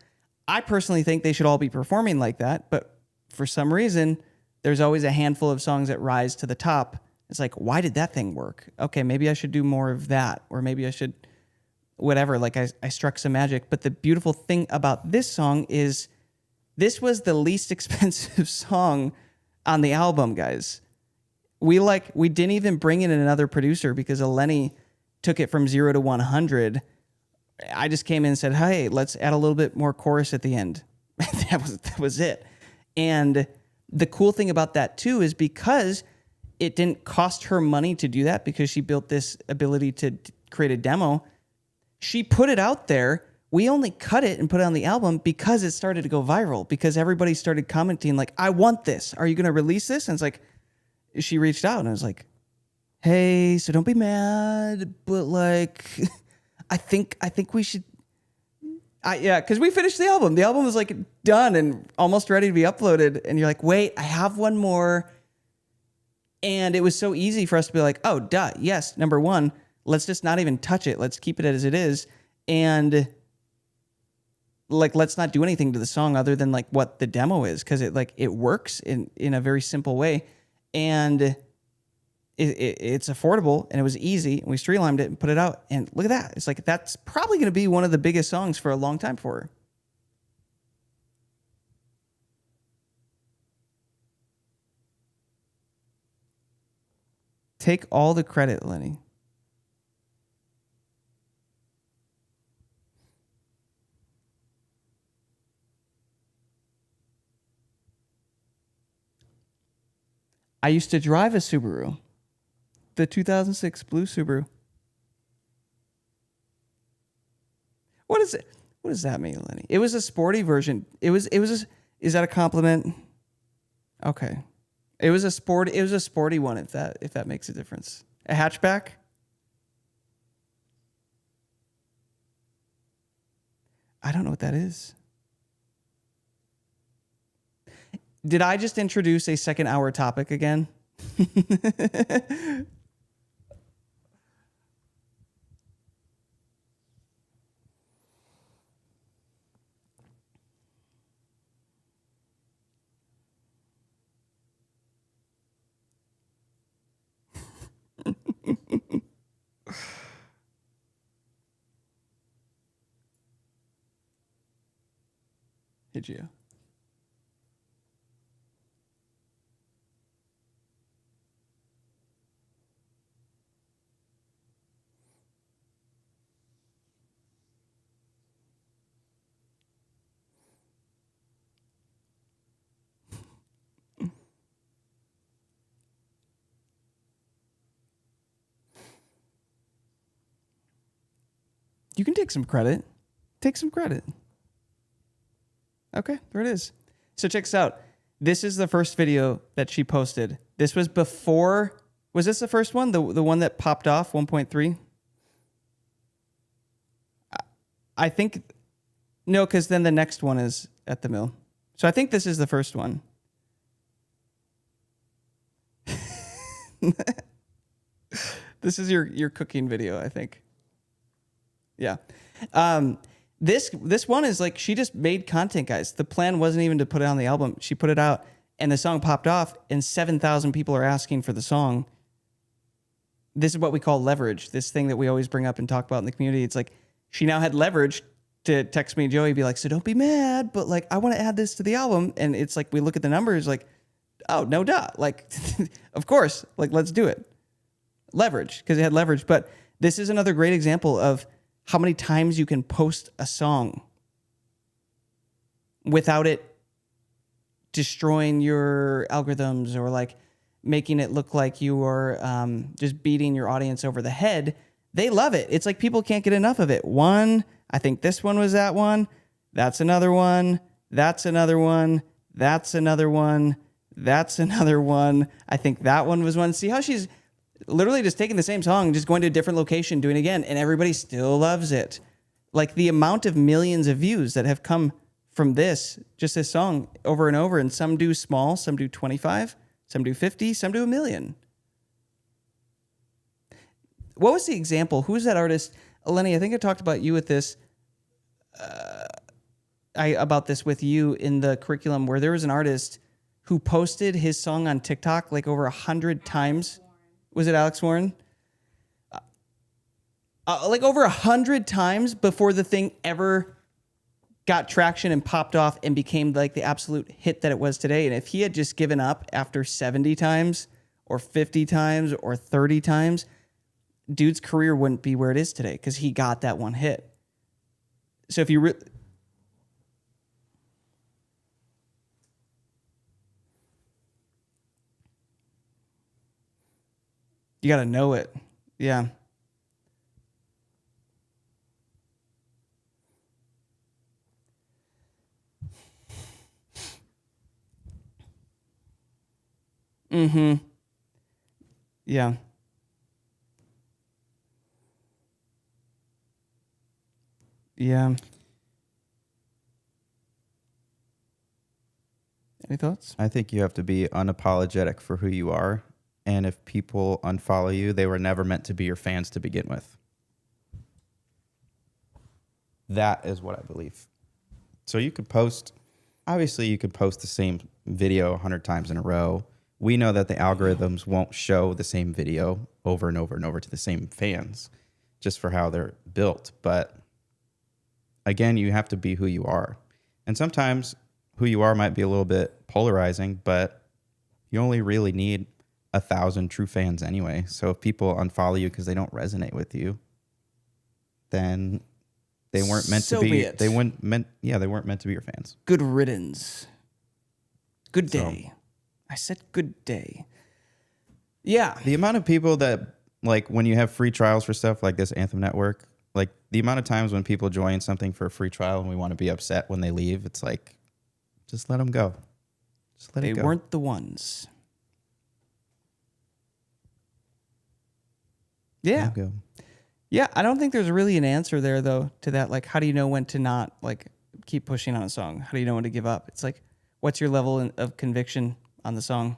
I personally think they should all be performing like that. But for some reason, there's always a handful of songs that rise to the top. It's like, why did that thing work? Okay, maybe I should do more of that. Or maybe I should, whatever. Like I struck some magic. But the beautiful thing about this song is this was the least expensive song on the album, guys. We didn't even bring in another producer because Lenny took it from 0 to 100. I just came in and said, hey, let's add a little bit more chorus at the end. that was it. And the cool thing about that too is because it didn't cost her money to do that because she built this ability to create a demo, she put it out there. We only cut it and put it on the album because it started to go viral, because everybody started commenting like, I want this. Are you going to release this? And it's like, she reached out and I was like, hey, so don't be mad, but like, I think we should, yeah, because we finished the album. The album was like done and almost ready to be uploaded. And you're like, wait, I have one more. And it was so easy for us to be like, oh, duh, yes, number one, let's just not even touch it. Let's keep it as it is. And like, let's not do anything to the song other than like what the demo is. Cause it works in a very simple way. And it's affordable and it was easy. And we streamlined it and put it out. And look at that. It's like, that's probably going to be one of the biggest songs for a long time for her. Take all the credit, Lenny. I used to drive a Subaru, the 2006 blue Subaru. What is it? What does that mean, Lenny? It was a sporty version. Is that a compliment? Okay. It was a sporty one, if that makes a difference. A hatchback? I don't know what that is. Did I just introduce a second hour topic again? Did you? You can take some credit. Take some credit. Okay, there it is. So check this out. This is the first video that she posted. This was before. Was this the first one? The one that popped off 1.3? I think no, because then the next one is at the mill. So I think this is the first one. This is your cooking video, I think. Yeah. This one is like she just made content, guys. The plan wasn't even to put it on the album. She put it out, and the song popped off, and 7,000 people are asking for the song. This is what we call leverage. This thing that we always bring up and talk about in the community. It's like she now had leverage to text me and Joey, be like, so don't be mad, but like I want to add this to the album. And it's like we look at the numbers, like, oh, no duh. Like, of course, like let's do it. Leverage, because it had leverage. But this is another great example of how many times you can post a song without it destroying your algorithms or like making it look like you are just beating your audience over the head. They love it. It's like people can't get enough of it. I think this one was that one. That's another one. That's another one. That's another one. That's another one. I think that one was one. See how she's literally just taking the same song, just going to a different location, doing it again, and everybody still loves it. Like the amount of millions of views that have come from this song over and over, and some do small, some do 25, some do 50, some do 1 million. What was the example? Who's that artist? Lenny, I think I talked about you with this. About this with you in the curriculum, where there was an artist who posted his song on TikTok like over 100 times. Was it Alex Warren? Like over 100 times before the thing ever got traction and popped off and became like the absolute hit that it was today. And if he had just given up after 70 times or 50 times or 30 times, dude's career wouldn't be where it is today because he got that one hit. So if you you got to know it. Yeah. Mm-hmm. Yeah. Yeah. Any thoughts? I think you have to be unapologetic for who you are. And if people unfollow you, they were never meant to be your fans to begin with. That is what I believe. So you could post, obviously you could post the same video 100 times in a row. We know that the algorithms won't show the same video over and over and over to the same fans just for how they're built. But again, you have to be who you are. And sometimes who you are might be a little bit polarizing, but you only really need 1,000 true fans anyway. So if people unfollow you because they don't resonate with you, then they weren't meant to be. They weren't meant to be your fans. Good riddance. Good day. I said good day. Yeah. The amount of people that, like, when you have free trials for stuff like this Anthem Network, like the amount of times when people join something for a free trial and we want to be upset when they leave, it's like, just let them go. Just let it go. They weren't the ones. Yeah. Yeah, I don't think there's really an answer there, though, to that. Like, how do you know when to not, like, keep pushing on a song? How do you know when to give up? It's like, what's your level of conviction on the song?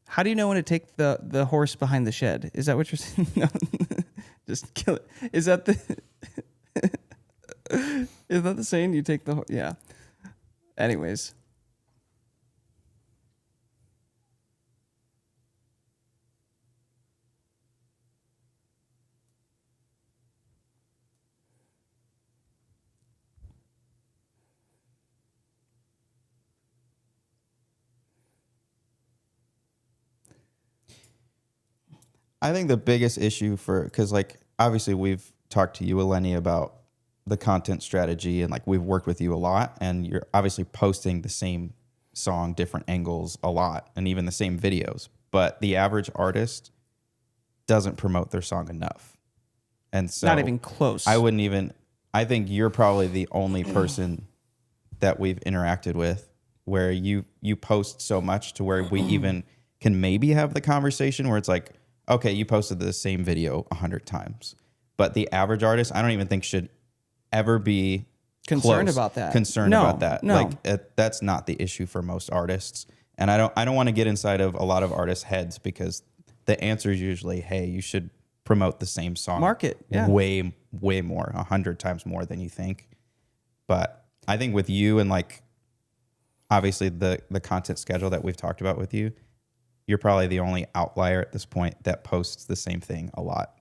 How do you know when to take the horse behind the shed? Is that what you're saying? No. Just kill it. Is that the is that the saying? You take the yeah. Anyways. I think the biggest issue because like obviously we've talked to you, Eleni, about the content strategy and like we've worked with you a lot and you're obviously posting the same song, different angles a lot and even the same videos, but the average artist doesn't promote their song enough. And so not even close. I think you're probably the only person that we've interacted with where you post so much to where we even can maybe have the conversation where it's like, okay, you posted the same video 100 times. But the average artist, I don't even think should ever be concerned close, about that. concerned No, about that. no. Like that's not the issue for most artists. And I don't want to get inside of a lot of artists' heads because the answer is usually, hey, you should promote the same song. Market, yeah. Way more, 100 times more than you think. But I think with you and like obviously the content schedule that we've talked about with you, you're probably the only outlier at this point that posts the same thing a lot.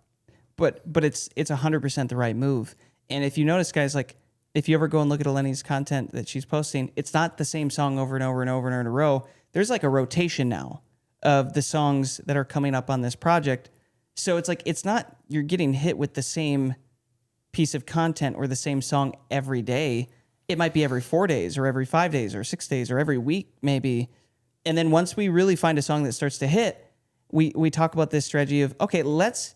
But it's 100% the right move. And if you notice, guys, like if you ever go and look at Eleni's content that she's posting, it's not the same song over and over and over and over in a row. There's like a rotation now of the songs that are coming up on this project. So it's like it's not you're getting hit with the same piece of content or the same song every day. It might be every 4 days or every 5 days or 6 days or every week maybe. And then once we really find a song that starts to hit, we talk about this strategy of, okay, let's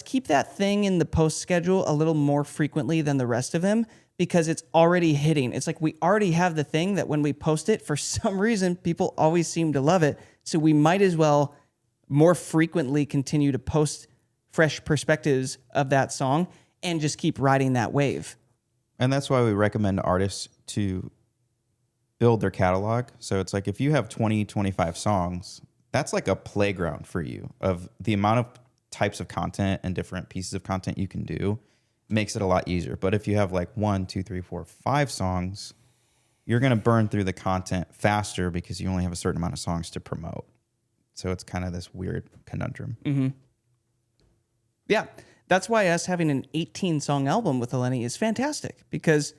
keep that thing in the post schedule a little more frequently than the rest of them because it's already hitting. It's like we already have the thing that when we post it, for some reason, people always seem to love it. So we might as well more frequently continue to post fresh perspectives of that song and just keep riding that wave. And that's why we recommend artists to build their catalog. So it's like if you have 20, 25 songs, that's like a playground for you of the amount of types of content and different pieces of content you can do makes it a lot easier. But if you have like 1, 2, 3, 4, 5 songs, you're going to burn through the content faster because you only have a certain amount of songs to promote. So it's kind of this weird conundrum. Mm-hmm. Yeah. That's why us having an 18-song album with Eleni is fantastic because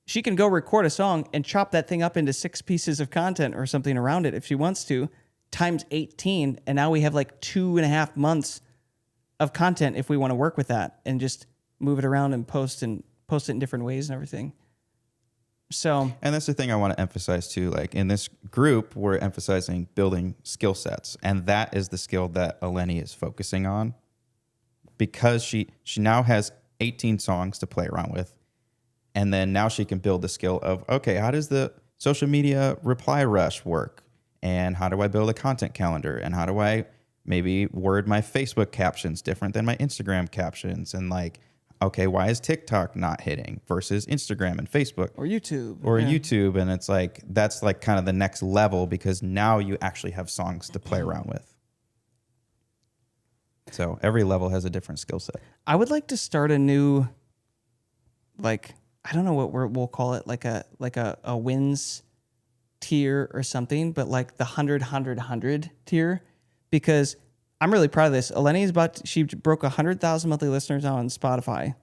she can go record a song and chop that thing up into 6 pieces of content or something around it if she wants to, times 18. And now we have like 2.5 months of content if we want to work with that and just move it around and post it in different ways and everything. So, and that's the thing I want to emphasize too. Like in this group, we're emphasizing building skill sets. And that is the skill that Eleni is focusing on because she now has 18 songs to play around with. And then now she can build the skill of, okay, how does the social media reply rush work? And how do I build a content calendar? And how do I maybe word my Facebook captions different than my Instagram captions? And like, okay, why is TikTok not hitting versus Instagram and Facebook? Or YouTube. YouTube. And it's like, that's like kind of the next level because now you actually have songs to play around with. So every level has a different skill set. I would like to start a new, like, I don't know what we'll call it, like a wins tier or something, but like the 100 tier, because I'm really proud of this. Eleni is she broke 100,000 monthly listeners now on Spotify,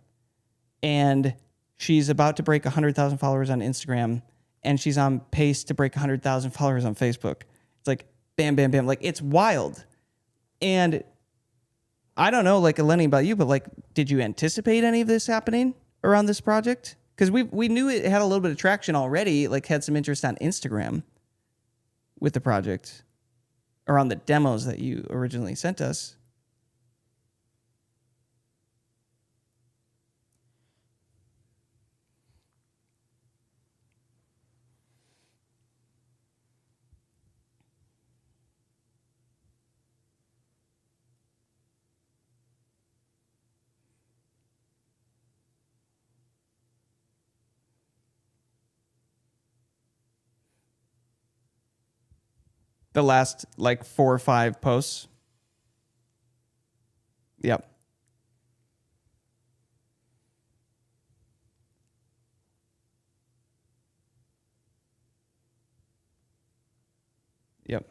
and she's about to break 100,000 followers on Instagram, and she's on pace to break 100,000 followers on Facebook. It's like bam, bam, bam. Like it's wild. And I don't know, like Eleni, about you, but like, did you anticipate any of this happening around this project? Because we knew it had a little bit of traction already, like had some interest on Instagram with the project or on the demos that you originally sent us. The last like 4 or 5 posts. Yep. Yep.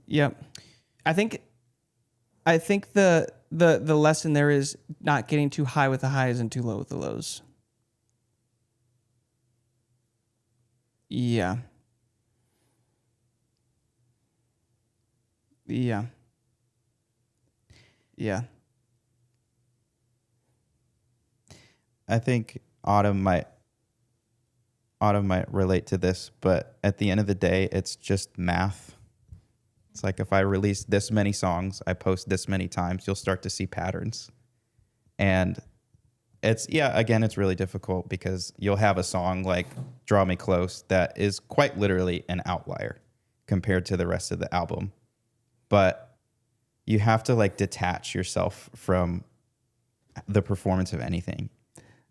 Yep. I think the lesson there is not getting too high with the highs and too low with the lows. Yeah. Yeah. Yeah. I think Autumn might Autumn might relate to this, but at the end of the day, it's just math. It's like if I release this many songs, I post this many times, you'll start to see patterns. And again, it's really difficult because you'll have a song like Draw Me Close that is quite literally an outlier compared to the rest of the album. But you have to like detach yourself from the performance of anything.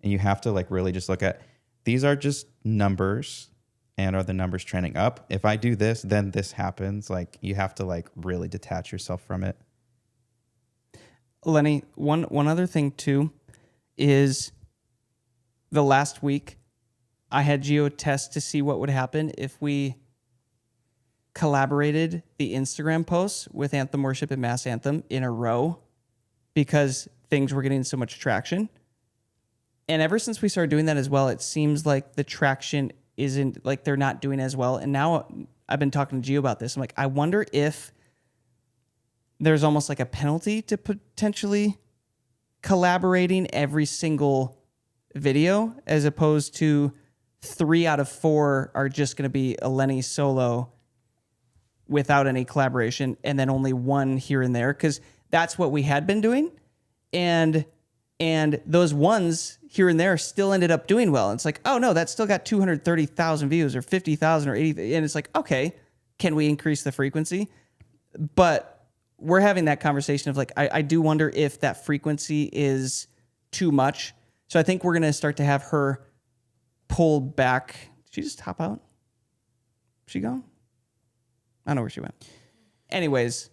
And you have to like really just look at, these are just numbers, and are the numbers trending up? If I do this, then this happens. Like you have to like really detach yourself from it. Lenny, one other thing too is the last week I had Gio test to see what would happen if we collaborated the Instagram posts with Anthem Worship and Mass Anthem in a row because things were getting so much traction. And ever since we started doing that as well, it seems like the traction isn't, like they're not doing as well. And now I've been talking to Gio about this. I'm like, I wonder if there's almost like a penalty to potentially collaborating every single video, as opposed to 3 out of 4 are just going to be a Lenny solo without any collaboration, and then only 1 here and there, because that's what we had been doing. And those ones here and there still ended up doing well. And it's like, oh no, that still got 230,000 views or 50,000 or 80. And it's like, okay, can we increase the frequency? But we're having that conversation of like, I do wonder if that frequency is too much. So I think we're going to start to have her pull back. Did she just hop out? She gone? I don't know where she went. Anyways.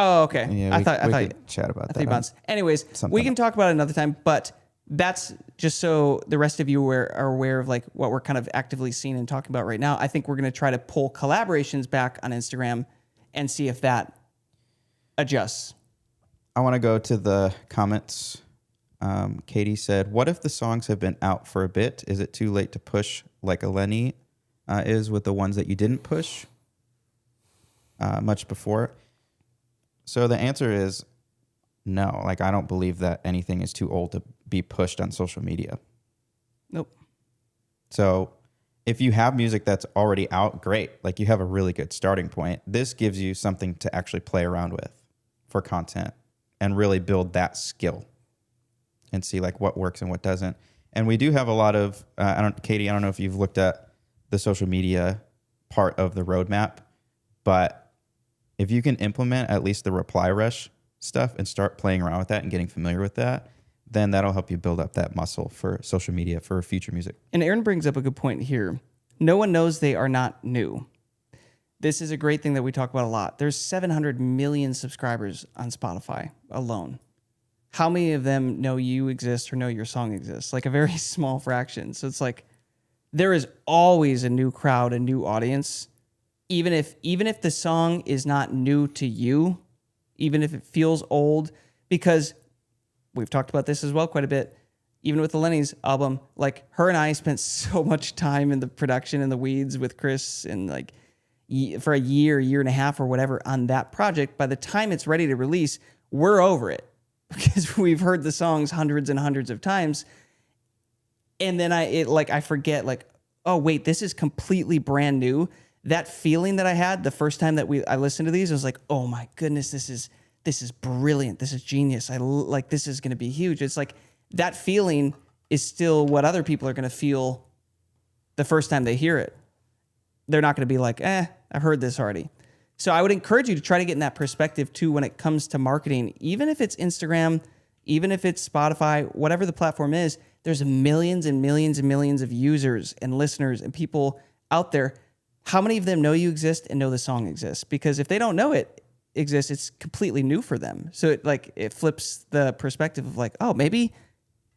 Oh, okay. Yeah, I thought could chat about that. bounced. Anyways, Sometime. we can talk about it another time, but that's just so the rest of you are aware of like what we're kind of actively seeing and talking about right now. I think we're going to try to pull collaborations back on Instagram and see if that adjusts. I want to go to the comments. Katie said, what if the songs have been out for a bit? Is it too late to push like a Lenny is with the ones that you didn't push much before? So the answer is no. Like, I don't believe that anything is too old to be pushed on social media. Nope. So if you have music that's already out, great. Like, you have a really good starting point. This gives you something to actually play around with for content and really build that skill and see like what works and what doesn't. And we do have a lot of, Katie, I don't know if you've looked at the social media part of the roadmap, but if you can implement at least the reply rush stuff and start playing around with that and getting familiar with that, then that'll help you build up that muscle for social media for future music. And Aaron brings up a good point here. No one knows they are not new. This is a great thing that we talk about a lot. There's 700 million subscribers on Spotify alone. How many of them know you exist or know your song exists? Like a very small fraction. So it's like there is always a new crowd, a new audience. Even if the song is not new to you, even if it feels old, because we've talked about this as well quite a bit, even with the Lenny's album, like her and I spent so much time in the production and the weeds with Chris and like for a year and a half or whatever on that project. By the time it's ready to release, we're over it because we've heard the songs hundreds and hundreds of times. And then I forget like, oh wait, this is completely brand new. That feeling that I had the first time that I listened to these, I was like, oh my goodness, this is brilliant. This is genius. This is going to be huge. It's like that feeling is still what other people are going to feel the first time they hear it. They're not going to be like, I've heard this already. So I would encourage you to try to get in that perspective too when it comes to marketing, even if it's Instagram, even if it's Spotify, whatever the platform is, there's millions and millions and millions of users and listeners and people out there. How many of them know you exist and know the song exists? Because if they don't know it exists, it's completely new for them. So it flips the perspective of like, oh, maybe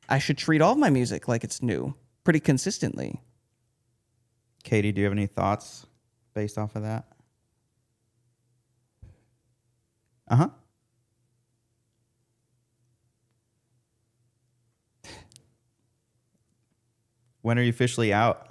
I should treat all of my music like it's new pretty consistently. Katie, do you have any thoughts based off of that? Uh-huh. When are you officially out?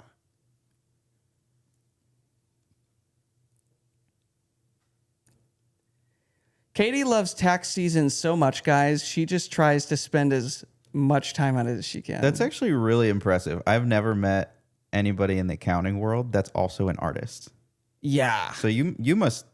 Katie loves tax season so much, guys. She just tries to spend as much time on it as she can. That's actually really impressive. I've never met anybody in the accounting world that's also an artist. Yeah. So you must.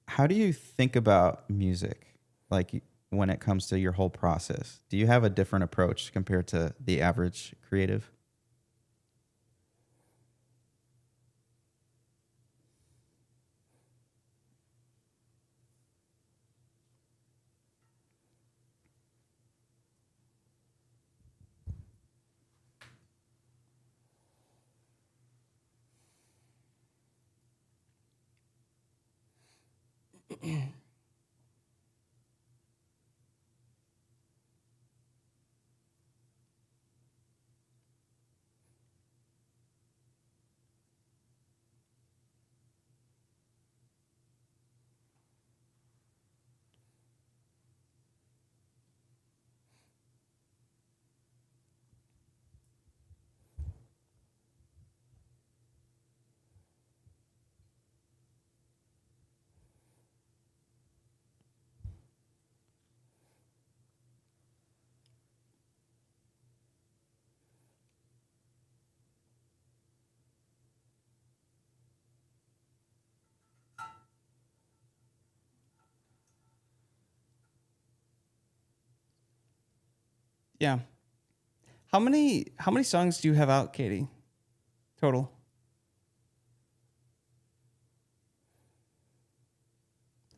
How do you think about music, like when it comes to your whole process? Do you have a different approach compared to the average creative? Yeah. How many songs do you have out, Katie? Total.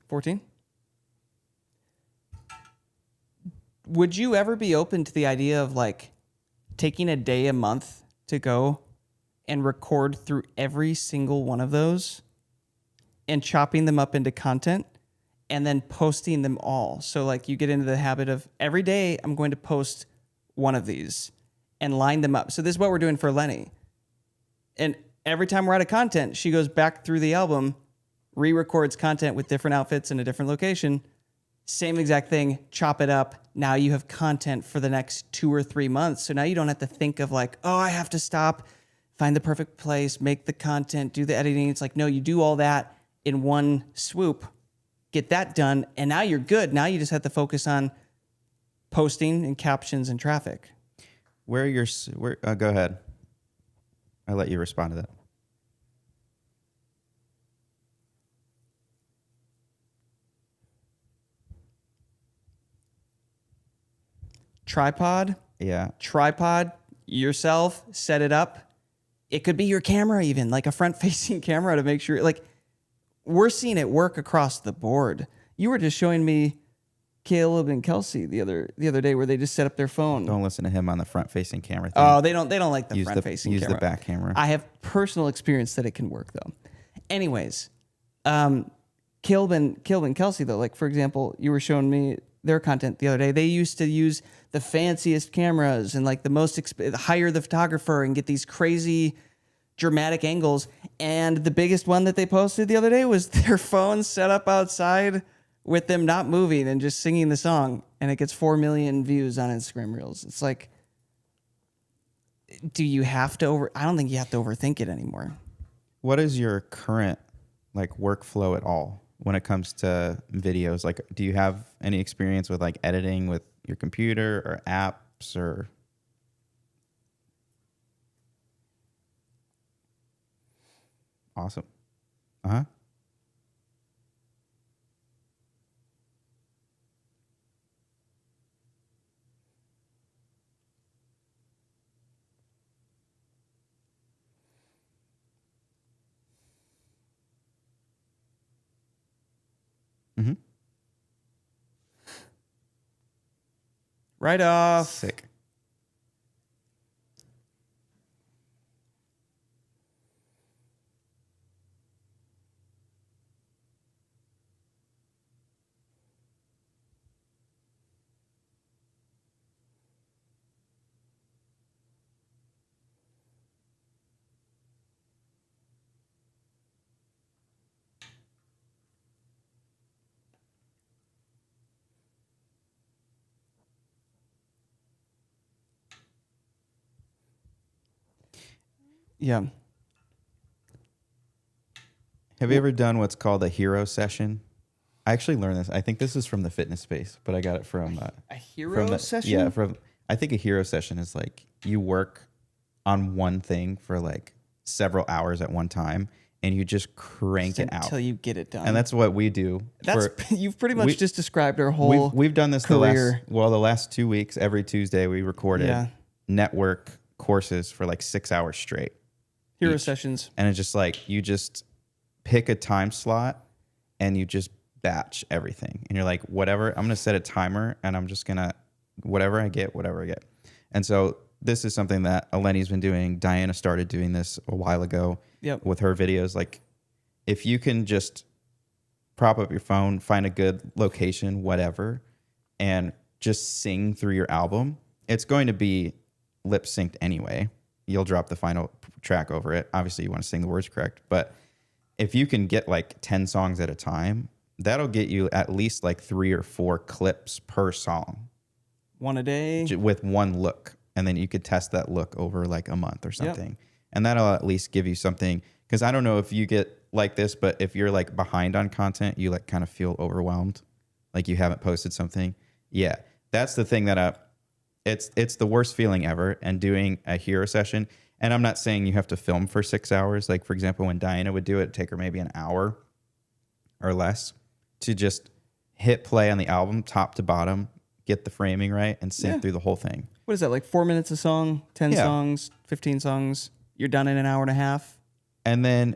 14? Would you ever be open to the idea of like taking a day a month to go and record through every single one of those and chopping them up into content and then posting them all? So like you get into the habit of every day I'm going to post one of these and line them up. So this is what we're doing for Lenny. And every time we're out of content, she goes back through the album, re-records content with different outfits in a different location. Same exact thing, chop it up. Now you have content for the next 2 or 3 months. So now you don't have to think of like, oh, I have to stop, find the perfect place, make the content, do the editing. It's like, no, you do all that in one swoop, get that done, and now you're good. Now you just have to focus on posting and captions and traffic. Go ahead. I'll let you respond to that. Tripod, Yeah. yourself, set it up. It could be your camera even, like a front-facing camera to make sure, like, we're seeing it work across the board. You were just showing me Caleb and Kelsey the other day where they just set up their phone. Don't listen to him on the front-facing camera thing. Oh, they don't like the use front-facing camera. Use the back camera. I have personal experience that it can work though. Anyways, Caleb and Kelsey though, like for example, you were showing me their content the other day. They used to use the fanciest cameras and like the most hire the photographer and get these crazy dramatic angles. And the biggest one that they posted the other day was their phone set up outside with them not moving and just singing the song, and it gets 4 million views on Instagram Reels. It's like, do you have to I don't think you have to overthink it anymore. What is your current like workflow at all when it comes to videos? Like, do you have any experience with like editing with your computer or apps or? Awesome. Uh-huh. Mm-hmm. Right off. Sick. Yeah. Have you ever done what's called a hero session? I actually learned this. I think this is from the fitness space, but I got it from A hero session? Yeah, I think a hero session is like you work on one thing for like several hours at one time, and you just crank it out until you get it done. And that's what we do. You've pretty much just described our whole. We've done this career. the last 2 weeks. Every Tuesday we recorded network courses for like 6 hours straight. Hero sessions, and it's just like you just pick a time slot and you just batch everything, and you're like, whatever. I'm gonna set a timer, and I'm just gonna whatever I get. And so this is something that Eleni's been doing. Diana started doing this a while ago with her videos. Like, if you can just prop up your phone, find a good location, whatever, and just sing through your album, it's going to be lip synced anyway. You'll drop the final track over it. Obviously, you want to sing the words correct. But if you can get like 10 songs at a time, that'll get you at least like 3 or 4 clips per song. One a day. With one look. And then you could test that look over like a month or something. And that'll at least give you something. Because I don't know if you get like this, but if you're like behind on content, you like kind of feel overwhelmed. Like you haven't posted something. Yeah. That's the thing that it's the worst feeling ever. And doing a hero session. And I'm not saying you have to film for 6 hours. Like, for example, when Diana would do it, it'd take her maybe an hour or less to just hit play on the album top to bottom, get the framing right, and sing through the whole thing. What is that, like 4 minutes a song, 10 songs, 15 songs? You're done in an hour and a half? And then,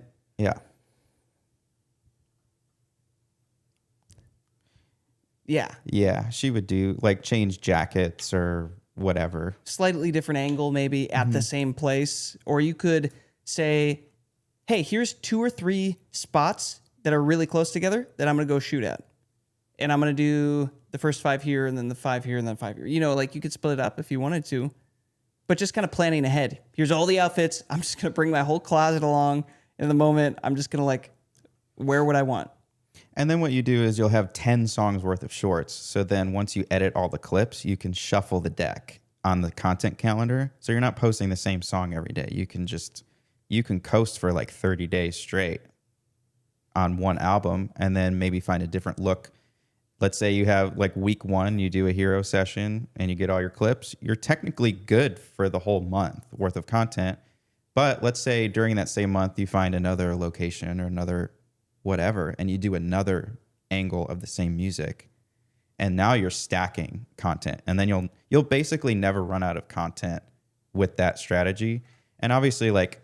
Yeah, she would do like change jackets or whatever. slightly different angle maybe at the same place. Or you could say, hey, here's 2 or 3 spots that are really close together that I'm going to go shoot at. And I'm going to do the first 5 here, and then the 5 here, and then 5 here. You know, like you could split it up if you wanted to. But just kind of planning ahead. Here's all the outfits. I'm just going to bring my whole closet along. In the moment, I'm just going to like wear what I want. And then what you do is you'll have 10 songs worth of shorts. So then once you edit all the clips, you can shuffle the deck on the content calendar. So you're not posting the same song every day. You can coast for like 30 days straight on one album, and then maybe find a different look. Let's say you have like week 1, you do a hero session and you get all your clips. You're technically good for the whole month worth of content. But let's say during that same month, you find another location or another whatever, and you do another angle of the same music. And now you're stacking content. And then you'll basically never run out of content with that strategy. And obviously, like,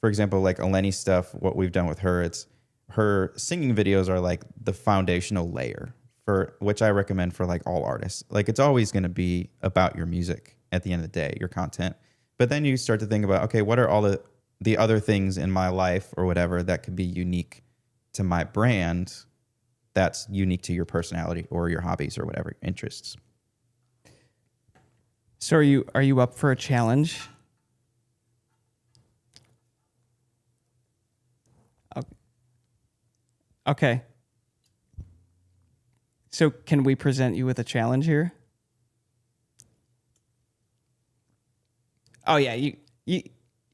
for example, like Eleni's stuff, what we've done with her, it's her singing videos are like the foundational layer, for which I recommend for like all artists. Like, it's always going to be about your music at the end of the day, your content. But then you start to think about, okay, what are all the other things in my life or whatever that could be unique to my brand, that's unique to your personality or your hobbies or whatever interests. So are you up for a challenge? Okay. So can we present you with a challenge here? Oh yeah,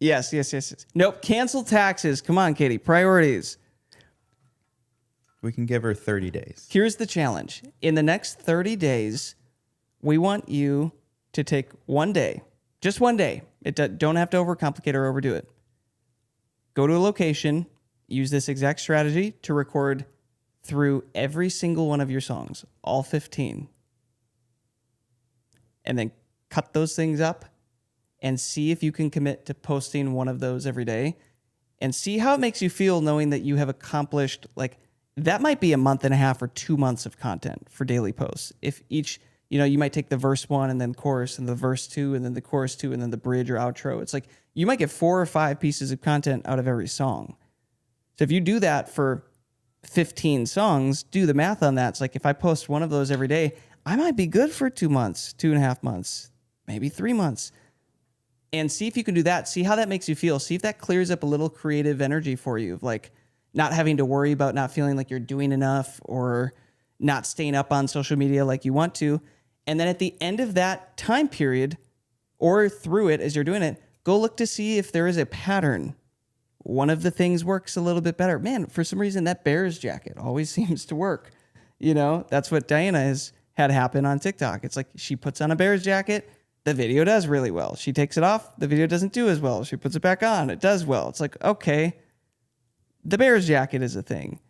yes. Nope, cancel taxes. Come on, Katie. Priorities. We can give her 30 days. Here's the challenge. In the next 30 days, we want you to take one day, just one day. Don't have to overcomplicate or overdo it. Go to a location, use this exact strategy to record through every single one of your songs, all 15. And then cut those things up and see if you can commit to posting one of those every day, and see how it makes you feel knowing that you have accomplished, like, that might be a month and a half or 2 months of content for daily posts. If each, you might take the verse 1 and then chorus and the verse 2 and then the chorus 2 and then the bridge or outro. It's like you might get 4 or 5 pieces of content out of every song. So if you do that for 15 songs, do the math on that. It's like if I post one of those every day, I might be good for 2 months, 2.5 months, maybe 3 months. And see if you can do that. See how that makes you feel. See if that clears up a little creative energy for you, of like not having to worry about not feeling like you're doing enough or not staying up on social media like you want to. And then at the end of that time period or through it as you're doing it, go look to see if there is a pattern. One of the things works a little bit better. Man, for some reason, that Bears jacket always seems to work. You know, that's what Diana has had happen on TikTok. It's like she puts on a Bears jacket, the video does really well. She takes it off, the video doesn't do as well. She puts it back on, it does well. It's like, okay, the Bears jacket is a thing.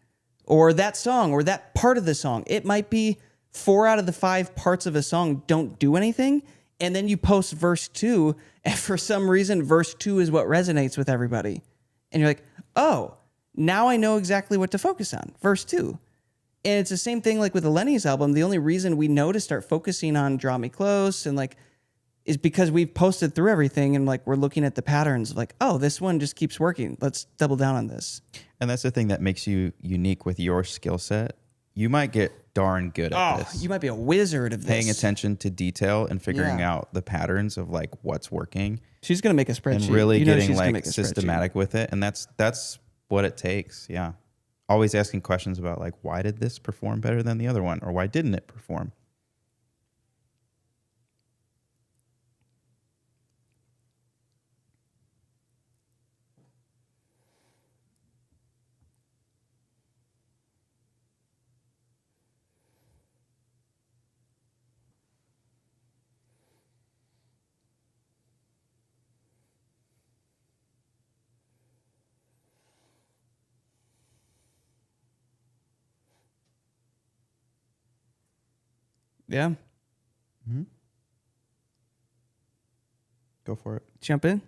Or that song, or that part of the song. It might be 4 out of the 5 parts of a song don't do anything, and then you post verse 2, and for some reason, verse 2 is what resonates with everybody. And you're like, oh, now I know exactly what to focus on, verse 2. And it's the same thing like with the Lenny's album. The only reason we know to start focusing on Draw Me Close and like is because we've posted through everything and like we're looking at the patterns of like, oh, this one just keeps working. Let's double down on this. And that's the thing that makes you unique with your skill set. You might get darn good at this. You might be a wizard of this. Paying attention to detail and figuring Yeah. out the patterns of like what's working She's going to make a spreadsheet. and really You know getting she's gonna like make a spreadsheet. systematic with it. And that's what it takes. Yeah. Always asking questions about like, why did this perform better than the other one? Or why didn't it perform? Yeah. Go for it. Jump in.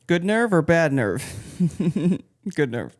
Good nerve or bad nerve? Good nerve.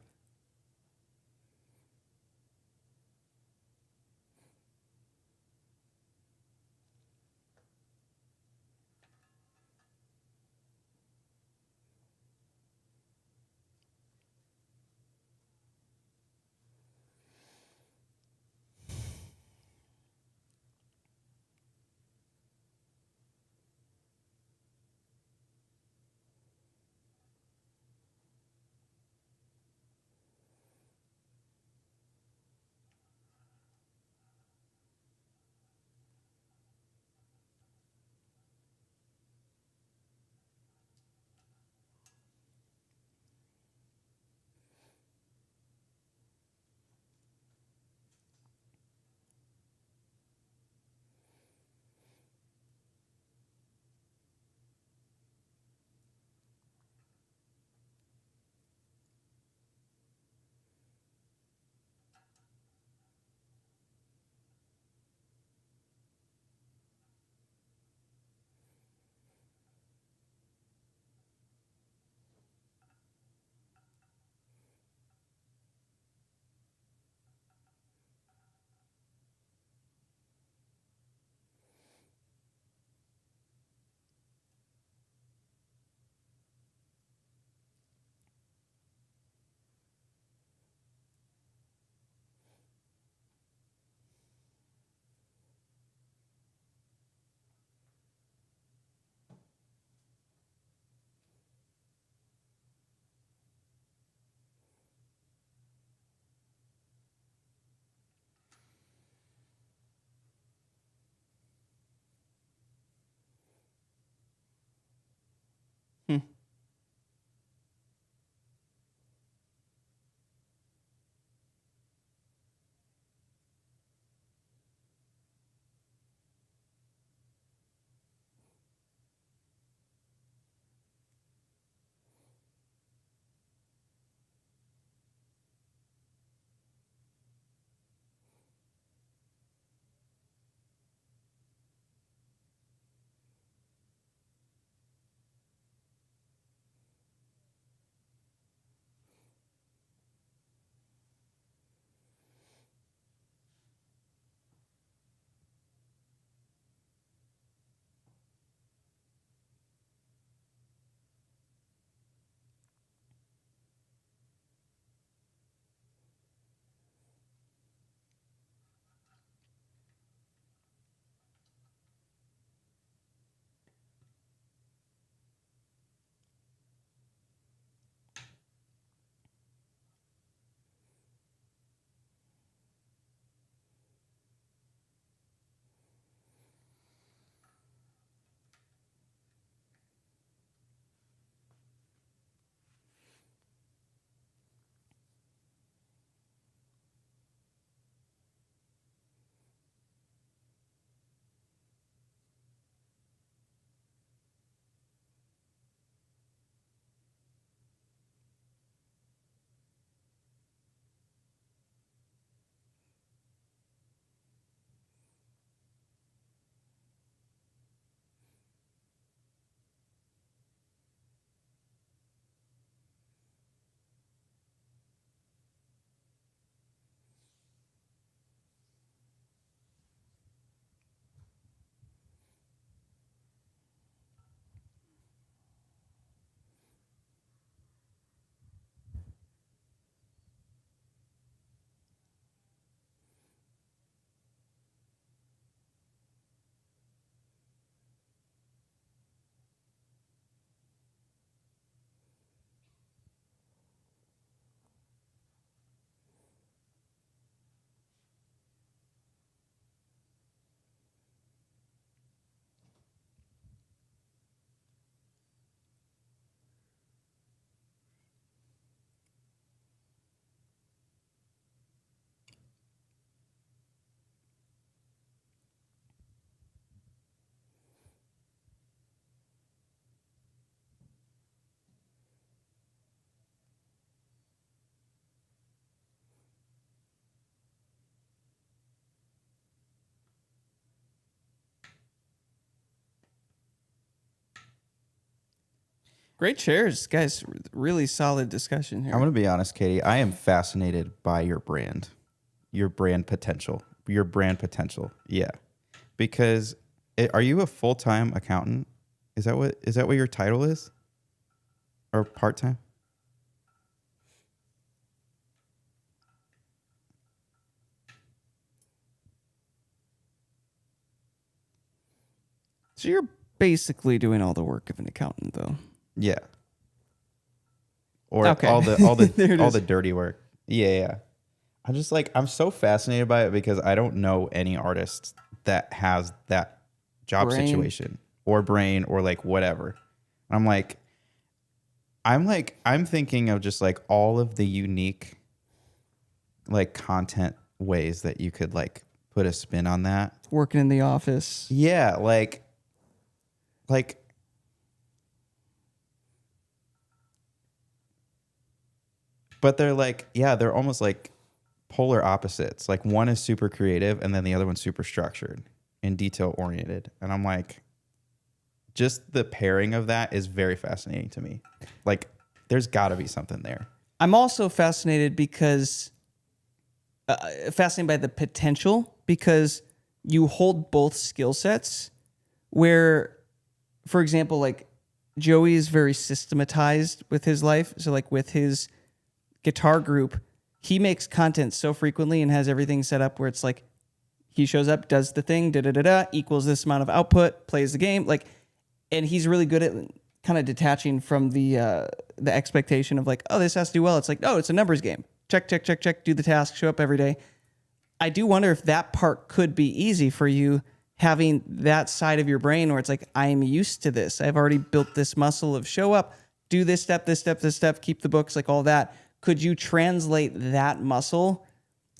Great shares, guys. Really solid discussion here. I'm going to be honest, Katie. I am fascinated by your brand potential. Yeah. Because are you a full-time accountant? Is that what your title is? Or part-time? So you're basically doing all the work of an accountant, though. Yeah. Or Okay. all the There it all is. the dirty work. Yeah. I'm so fascinated by it because I don't know any artist that has that job Brain. situation or brain or like whatever. I'm thinking of just like all of the unique like content ways that you could like put a spin on that. Working in the office. Yeah, like but they're like, yeah, they're almost like polar opposites. Like one is super creative and then the other one's super structured and detail oriented. And I'm like, just the pairing of that is very fascinating to me. Like there's got to be something there. I'm also fascinated because fascinated by the potential because you hold both skill sets where, for example, like Joey is very systematized with his life. So like with his guitar group, he makes content so frequently and has everything set up where it's like he shows up, does the thing, equals this amount of output, plays the game, like, and he's really good at kind of detaching from the expectation of like, oh, this has to do well. It's like, oh, it's a numbers game. Check, do the task, show up every day. I do wonder if that part could be easy for you, having that side of your brain where it's like, I am used to this. I've already built this muscle of show up, do this step, keep the books, like all that. Could you translate that muscle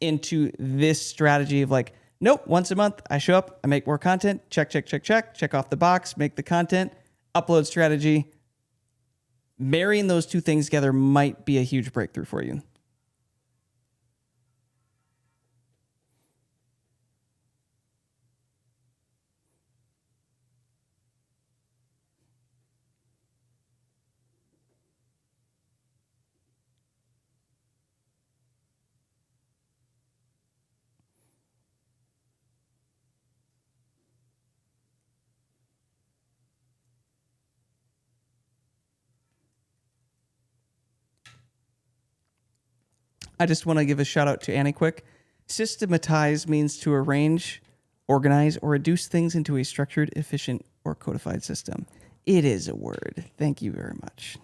into this strategy of like, nope, once a month, I show up, I make more content, check off the box, make the content, upload strategy. Marrying those two things together might be a huge breakthrough for you. I just want to give a shout out to Annie quick. Systematize means to arrange, organize, or reduce things into a structured, efficient, or codified system. It is a word. Thank you very much.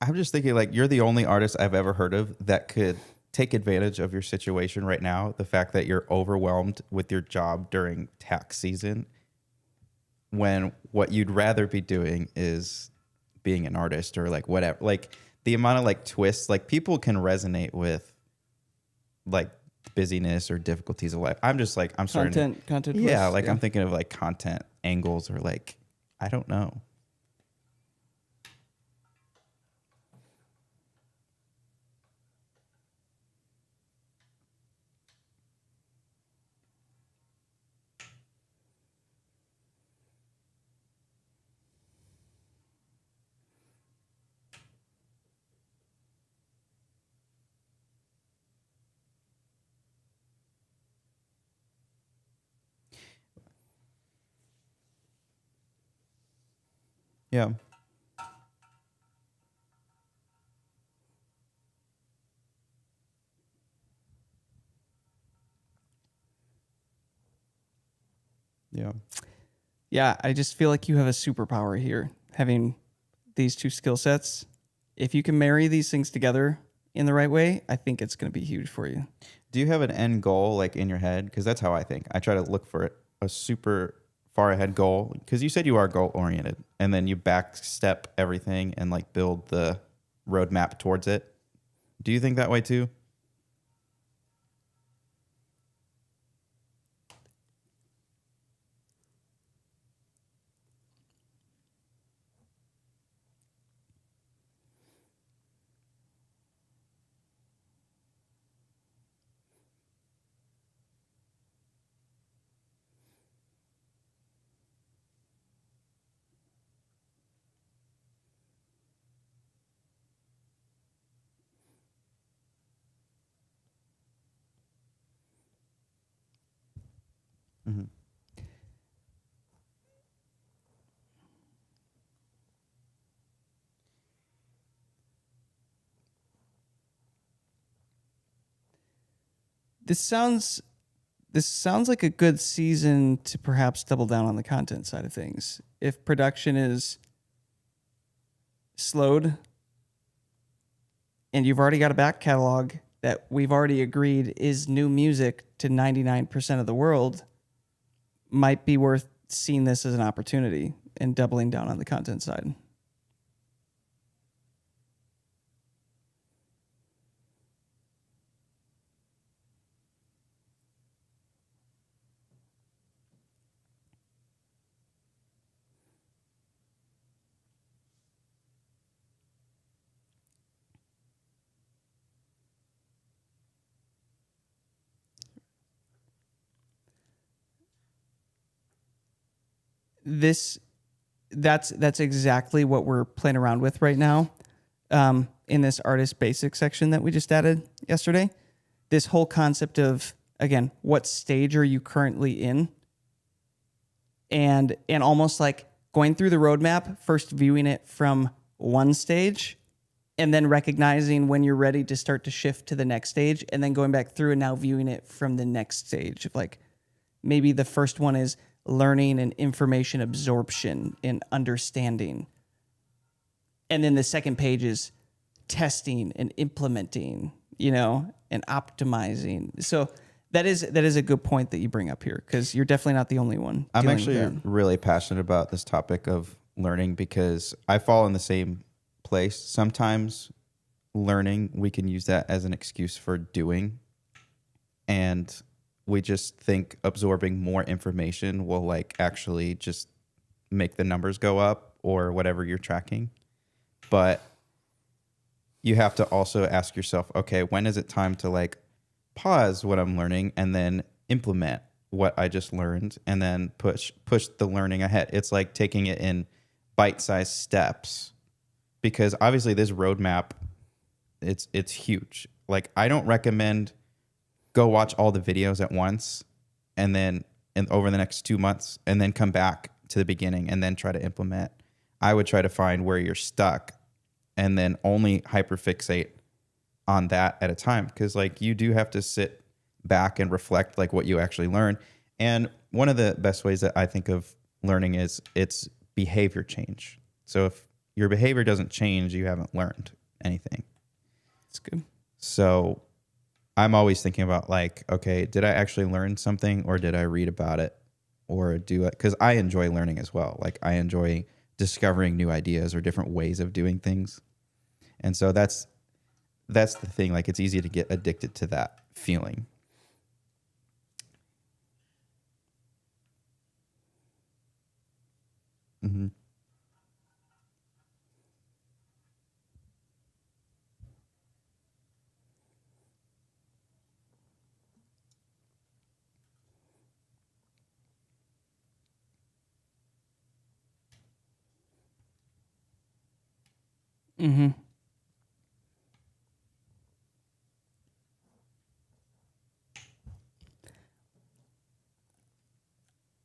I'm just thinking like you're the only artist I've ever heard of that could take advantage of your situation right now. The fact that you're overwhelmed with your job during tax season when what you'd rather be doing is being an artist or like whatever. Like the amount of like twists, like people can resonate with like busyness or difficulties of life. I'm just like, I'm starting Content. yeah, twists, like I'm thinking of like content angles or like, I don't know. Yeah. Yeah. Yeah, I just feel like you have a superpower here, having these two skill sets. If you can marry these things together in the right way, I think it's going to be huge for you. Do you have an end goal like in your head? Because that's how I think. I try to look for a super far ahead goal. Because you said you are goal oriented, and then you back step everything and like build the roadmap towards it. Do you think that way too? This sounds like a good season to perhaps double down on the content side of things. If production is slowed and you've already got a back catalog that we've already agreed is new music to 99% of the world, might be worth seeing this as an opportunity and doubling down on the content side. That's exactly what we're playing around with right now in this artist basic section that we just added yesterday. This whole concept of, again, what stage are you currently in, and almost like going through the roadmap, first viewing it from one stage and then recognizing when you're ready to start to shift to the next stage, and then going back through and now viewing it from the next stage. Like maybe the first one is learning and information absorption and understanding. And then the second page is testing and implementing, and optimizing. So that is a good point that you bring up here, because you're definitely not the only one. I'm dealing actually with that. really passionate about this topic of learning because I fall in the same place. Sometimes learning, we can use that as an excuse for doing. And we just think absorbing more information will like actually just make the numbers go up or whatever you're tracking. But you have to also ask yourself, okay, when is it time to like pause what I'm learning and then implement what I just learned and then push the learning ahead? It's like taking it in bite-sized steps, because obviously this roadmap, it's huge. Like I don't recommend go watch all the videos at once and then over the next 2 months and then come back to the beginning and then try to implement. I would try to find where you're stuck and then only hyperfixate on that at a time, because like you do have to sit back and reflect like what you actually learn. And one of the best ways that I think of learning is it's behavior change. So if your behavior doesn't change, you haven't learned anything. That's good. So I'm always thinking about like, okay, did I actually learn something or did I read about it or do it? Because I enjoy learning as well. Like I enjoy discovering new ideas or different ways of doing things. And so that's the thing. Like it's easy to get addicted to that feeling. Mm-hmm. Mm-hmm.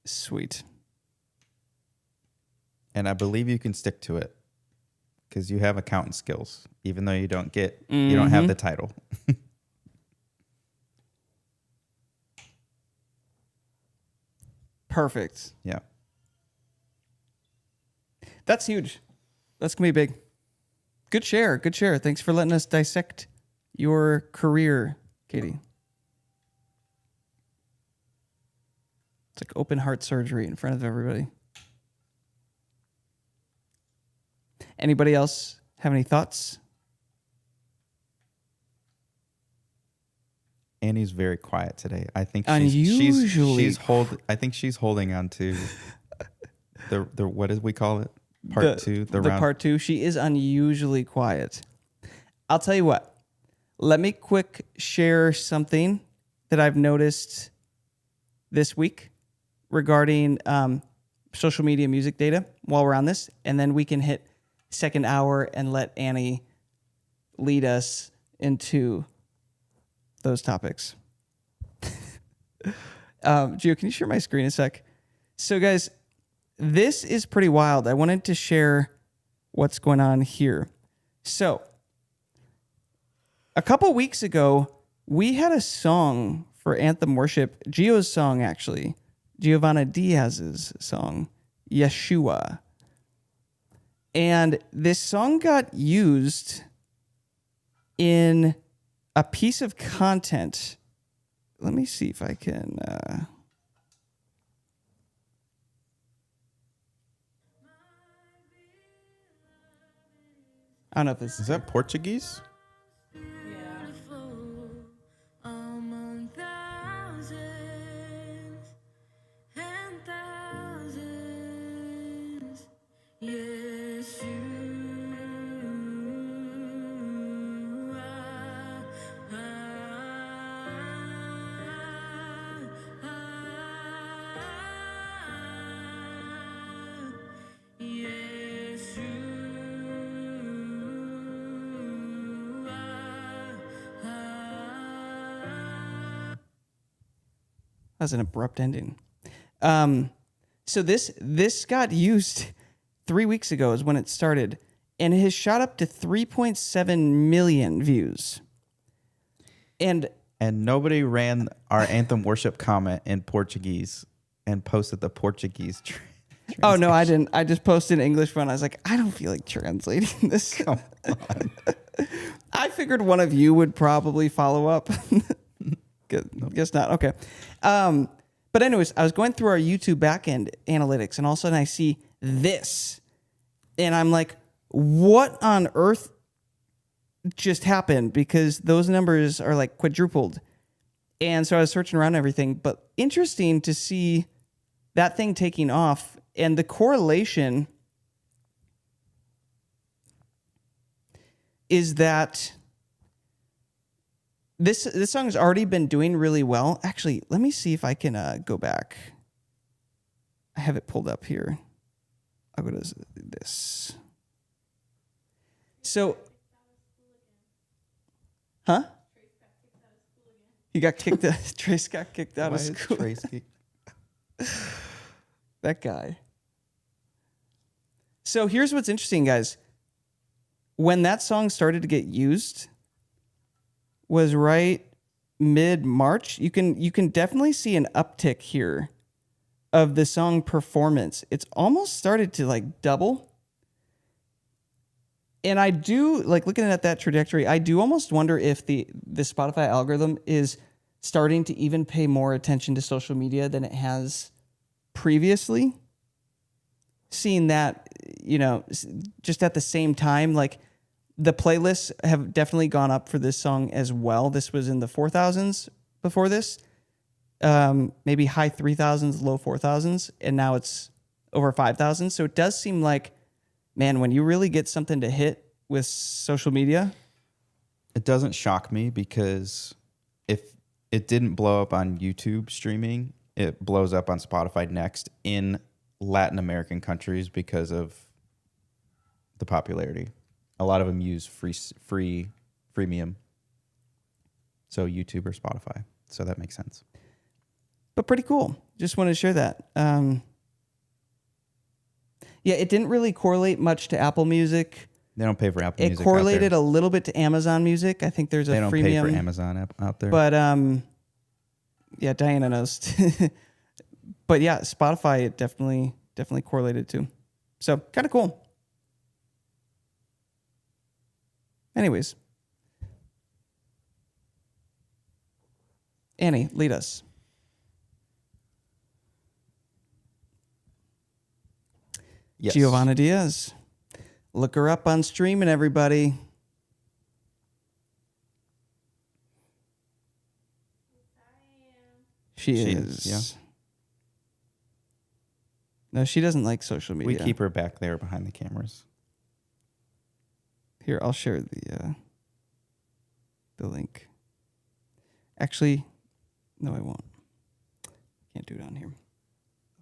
Sweet. And I believe you can stick to it because you have accountant skills, even though you don't have the title. Perfect. Yeah. That's huge. That's going to be big. Good share. Good share. Thanks for letting us dissect your career, Katie. It's like open heart surgery in front of everybody. Anybody else have any thoughts? Annie's very quiet today. I think Unusually. I think she's holding on to the what did we call it? The round. part two. She is unusually quiet. I'll tell you what. Let me quick share something that I've noticed this week regarding social media music data while we're on this, and then we can hit second hour and let Annie lead us into those topics. Gio, can you share my screen a sec? So, guys, this is pretty wild. I wanted to share what's going on here. So, a couple weeks ago, we had a song for Anthem Worship, Gio's song, actually, Giovanna Diaz's song, Yeshua. And this song got used in a piece of content. Let me see if I can... I don't know if this Is that Portuguese? Among thousands and thousands, yes, you are. Yes, you are. That's an abrupt ending. So this got used 3 weeks ago is when it started, and it has shot up to 3.7 million views. And nobody ran our Anthem Worship comment in Portuguese and posted the Portuguese oh no, I didn't. I just posted an English one. I was like, I don't feel like translating this. Come on. I figured one of you would probably follow up. Guess not. Okay. But anyways, I was going through our YouTube backend analytics, and all of a sudden I see this, and I'm like, what on earth just happened? Because those numbers are like quadrupled. And so I was searching around everything, but interesting to see that thing taking off, and the correlation is that this song has already been doing really well. Actually, let me see if I can go back. I have it pulled up here. I'll go to this. So, huh? He got kicked out. Trace got kicked out of school. That guy. So here's what's interesting, guys. When that song started to get used was right mid-March. You can definitely see an uptick here of the song performance. It's almost started to like double. And I do, like, looking at that trajectory, I do almost wonder if the Spotify algorithm is starting to even pay more attention to social media than it has previously. Seeing that, just at the same time, like, the playlists have definitely gone up for this song as well. This was in the 4,000s before this, maybe high 3,000s, low 4,000s, and now it's over 5,000. So it does seem like, man, when you really get something to hit with social media. It doesn't shock me because if it didn't blow up on YouTube streaming, it blows up on Spotify next in Latin American countries because of the popularity. A lot of them use freemium. So YouTube or Spotify. So that makes sense. But pretty cool. Just wanted to share that. Yeah, it didn't really correlate much to Apple Music. They don't pay for Apple Music. It correlated a little bit to Amazon Music. I think there's a freemium. They don't pay for Amazon app out there. But yeah, Diana knows. But yeah, Spotify it definitely correlated to. So kind of cool. Anyways, Annie, lead us. Yes. Giovanna Diaz. Look her up on streaming, everybody. She is. Yeah. No, she doesn't like social We media. keep her back there behind the cameras. Here, I'll share the link. Actually, no, I won't. Can't do it on here. I'll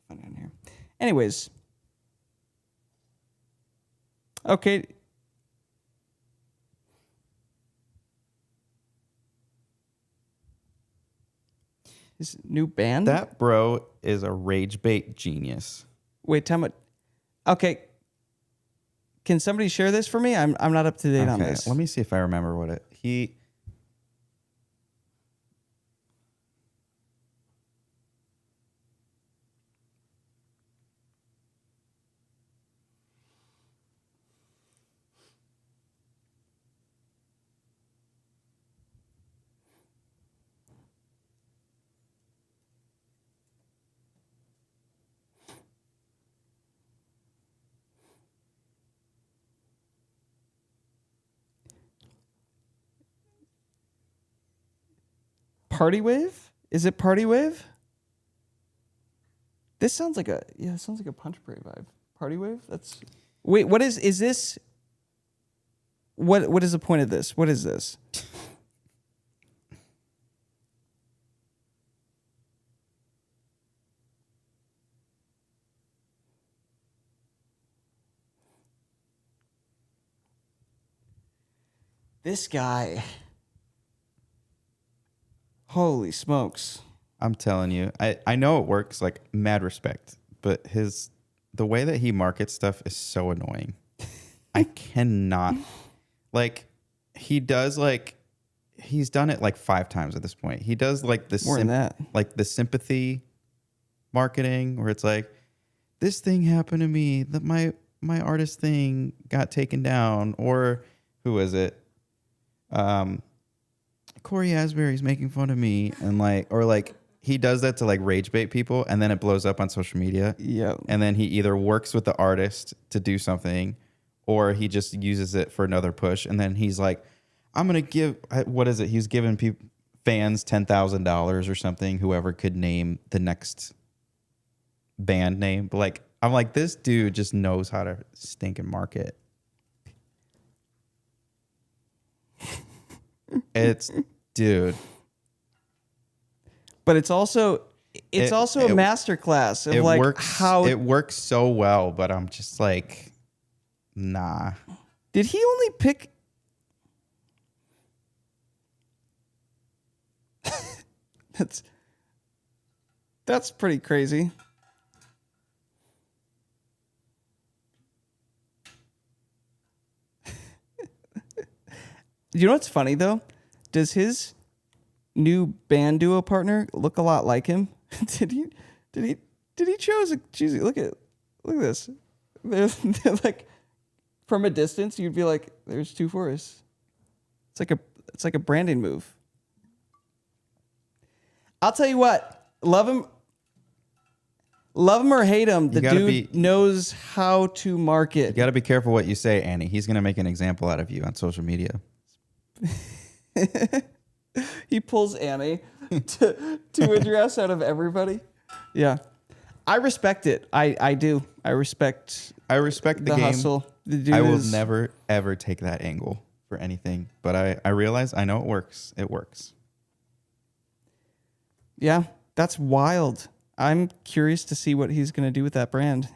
find it on here. Anyways. Okay. His new band? That bro is a rage bait genius. Wait, tell me. Okay. Can somebody share this for me? I'm not up to date on this. Let me see if I remember what he. Party Wave? Is it Party Wave? This sounds like it sounds like a Punch Parade vibe. Party Wave? That's wait, what is this? What is the point of this? What is this? This guy. Holy smokes. I'm telling you, I know it works, like mad respect, but the way that he markets stuff is so annoying. I cannot, like, he does like, he's done it like 5 times at this point. He does like More than that. like the sympathy marketing where it's like, this thing happened to me, that my artist thing got taken down, or who is it? Corey Asbury's making fun of me, and like, or like he does that to like rage bait people, and then it blows up on social media. Yeah. And then he either works with the artist to do something, or he just uses it for another push. And then he's like, I'm gonna give, what is it? He's giving fans $10,000 or something. Whoever could name the next band name. But like, I'm like, this dude just knows how to stink and market. It's, dude. But it's also a masterclass of like how it works so well, but I'm just like, nah. did he only pick that's pretty crazy. You know what's funny though? Does his new band duo partner look a lot like him? did he choose look at this. They're like from a distance you'd be like, there's two forests. It's like a branding move. I'll tell you what, love him or hate him, the dude knows how to market. You got to be careful what you say, Annie. He's going to make an example out of you on social media. He pulls Annie to address out of everybody. Yeah. I respect it. I do. I respect the game. hustle. The dude I will never, ever take that angle for anything. But I realize, I know it works. It works. Yeah, that's wild. I'm curious to see what he's going to do with that brand.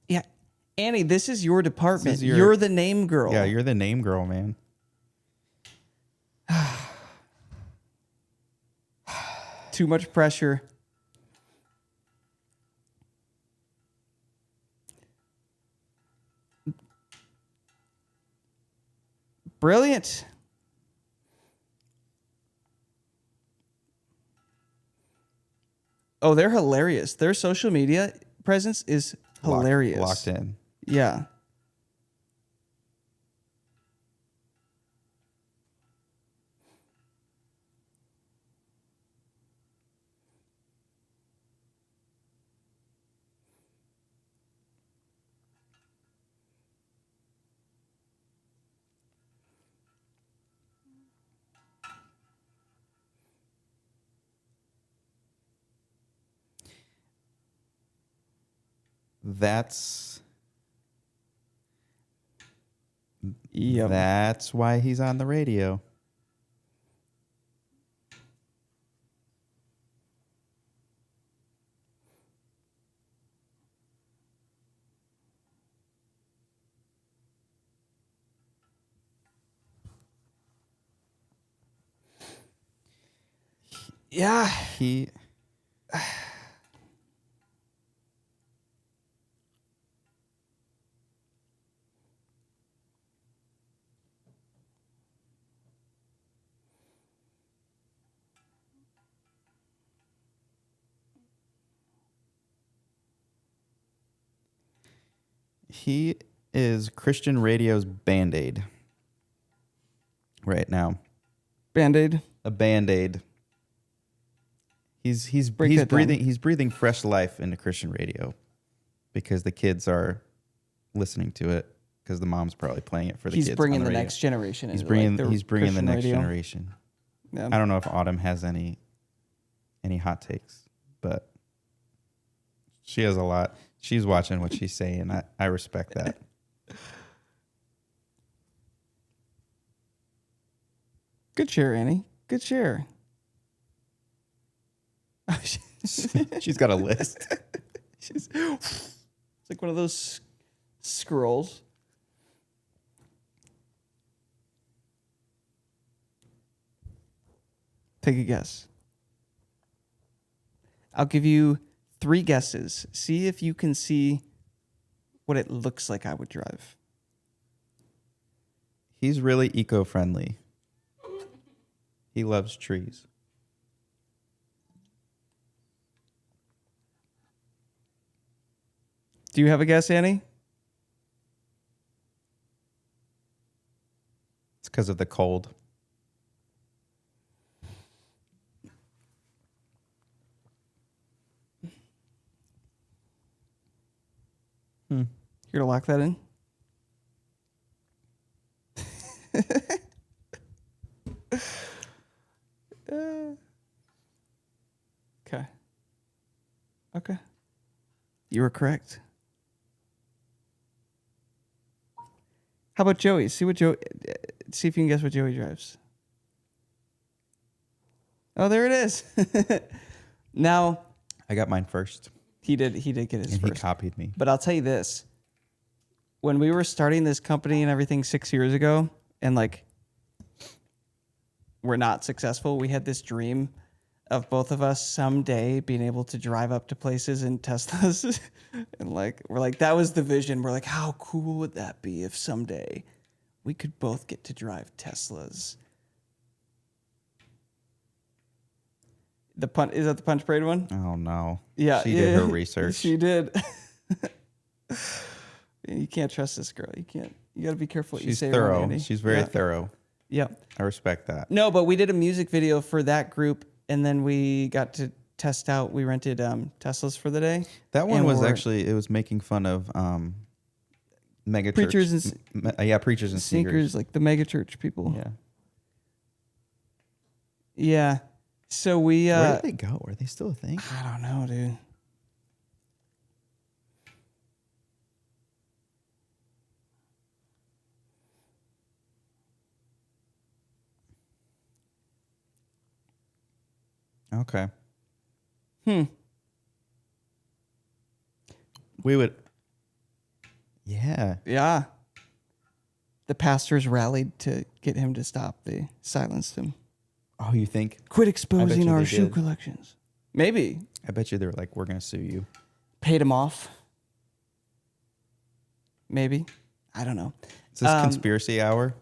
Yeah. Annie, this is your department. You're the name girl. Yeah, you're the name girl, man. Too much pressure. Brilliant. Oh, they're hilarious. Their social media presence is hilarious. Locked in. Yeah. That's Yep. That's why he's on the radio. Yeah. He he is Christian radio's Band-Aid right now. Band-Aid. A Band-Aid. He's Break that down. breathing fresh life into Christian radio because the kids are listening to it because the mom's probably playing it for the He's kids. bringing on the radio. next generation. He's into, bringing like, he's bringing the Christian next radio. generation. Yeah. I don't know if Autumn has any hot takes, but she has a lot. She's watching what she's saying. I respect that. Good share, Annie. Good share. She's got a list. It's like one of those scrolls. Take a guess. I'll give you 3 guesses. See if you can see what it looks like I would drive. He's really eco-friendly. He loves trees. Do you have a guess, Annie? It's because of the cold. You're gonna lock that in? Okay. Okay. You were correct. How about Joey? See if you can guess what Joey drives. Oh, there it is. Now, I got mine first, he did get his and he first. copied me. But I'll tell you this. When we were starting this company and everything 6 years ago, and like we're not successful, we had this dream of both of us someday being able to drive up to places in Teslas. And like we're like, that was the vision. We're like, how cool would that be if someday we could both get to drive Teslas? Is that the Punch Parade one? Oh no. Yeah, She did her research. She did. You can't trust this girl. You can't. You got to be careful what you She's say. thorough. Around Andy. She's very Yeah. thorough. Yeah. I respect that. No, but we did a music video for that group, and then we got to test out. We rented Teslas for the day. That one And was we're- actually, it was making fun of mega Preachers church. and Preachers and sneakers, sneakers. like the mega church people. Yeah. Yeah. So we. Where did they go? Are they still a thing? I don't know, dude. Okay. Hmm. We would. Yeah. Yeah. The pastors rallied to get him to stop. They silenced him. Oh, you think? Quit I exposing bet you our they shoe did. collections. Maybe. I bet you they were like, we're going to sue you. Paid him off. Maybe. I don't know. Is this conspiracy hour?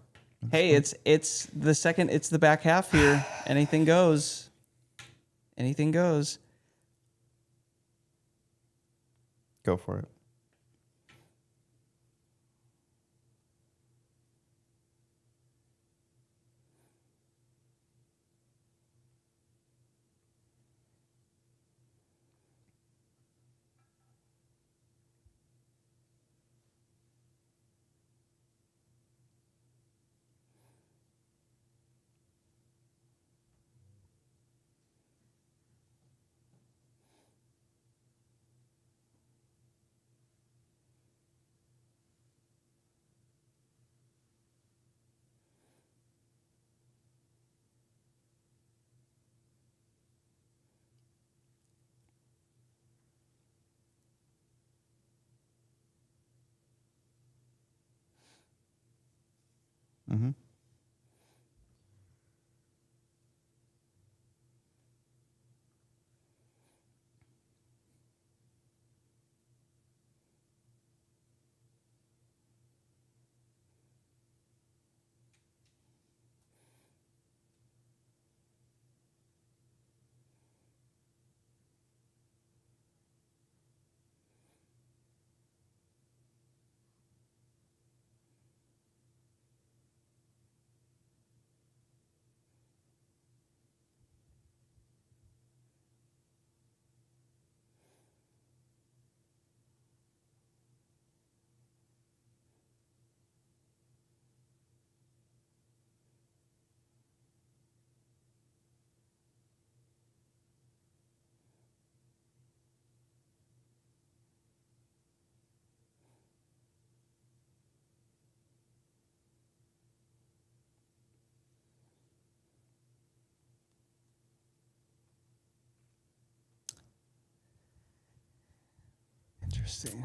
Hey, it's the back half here. Anything goes. Anything goes. Go for it. Mm-hmm. Interesting.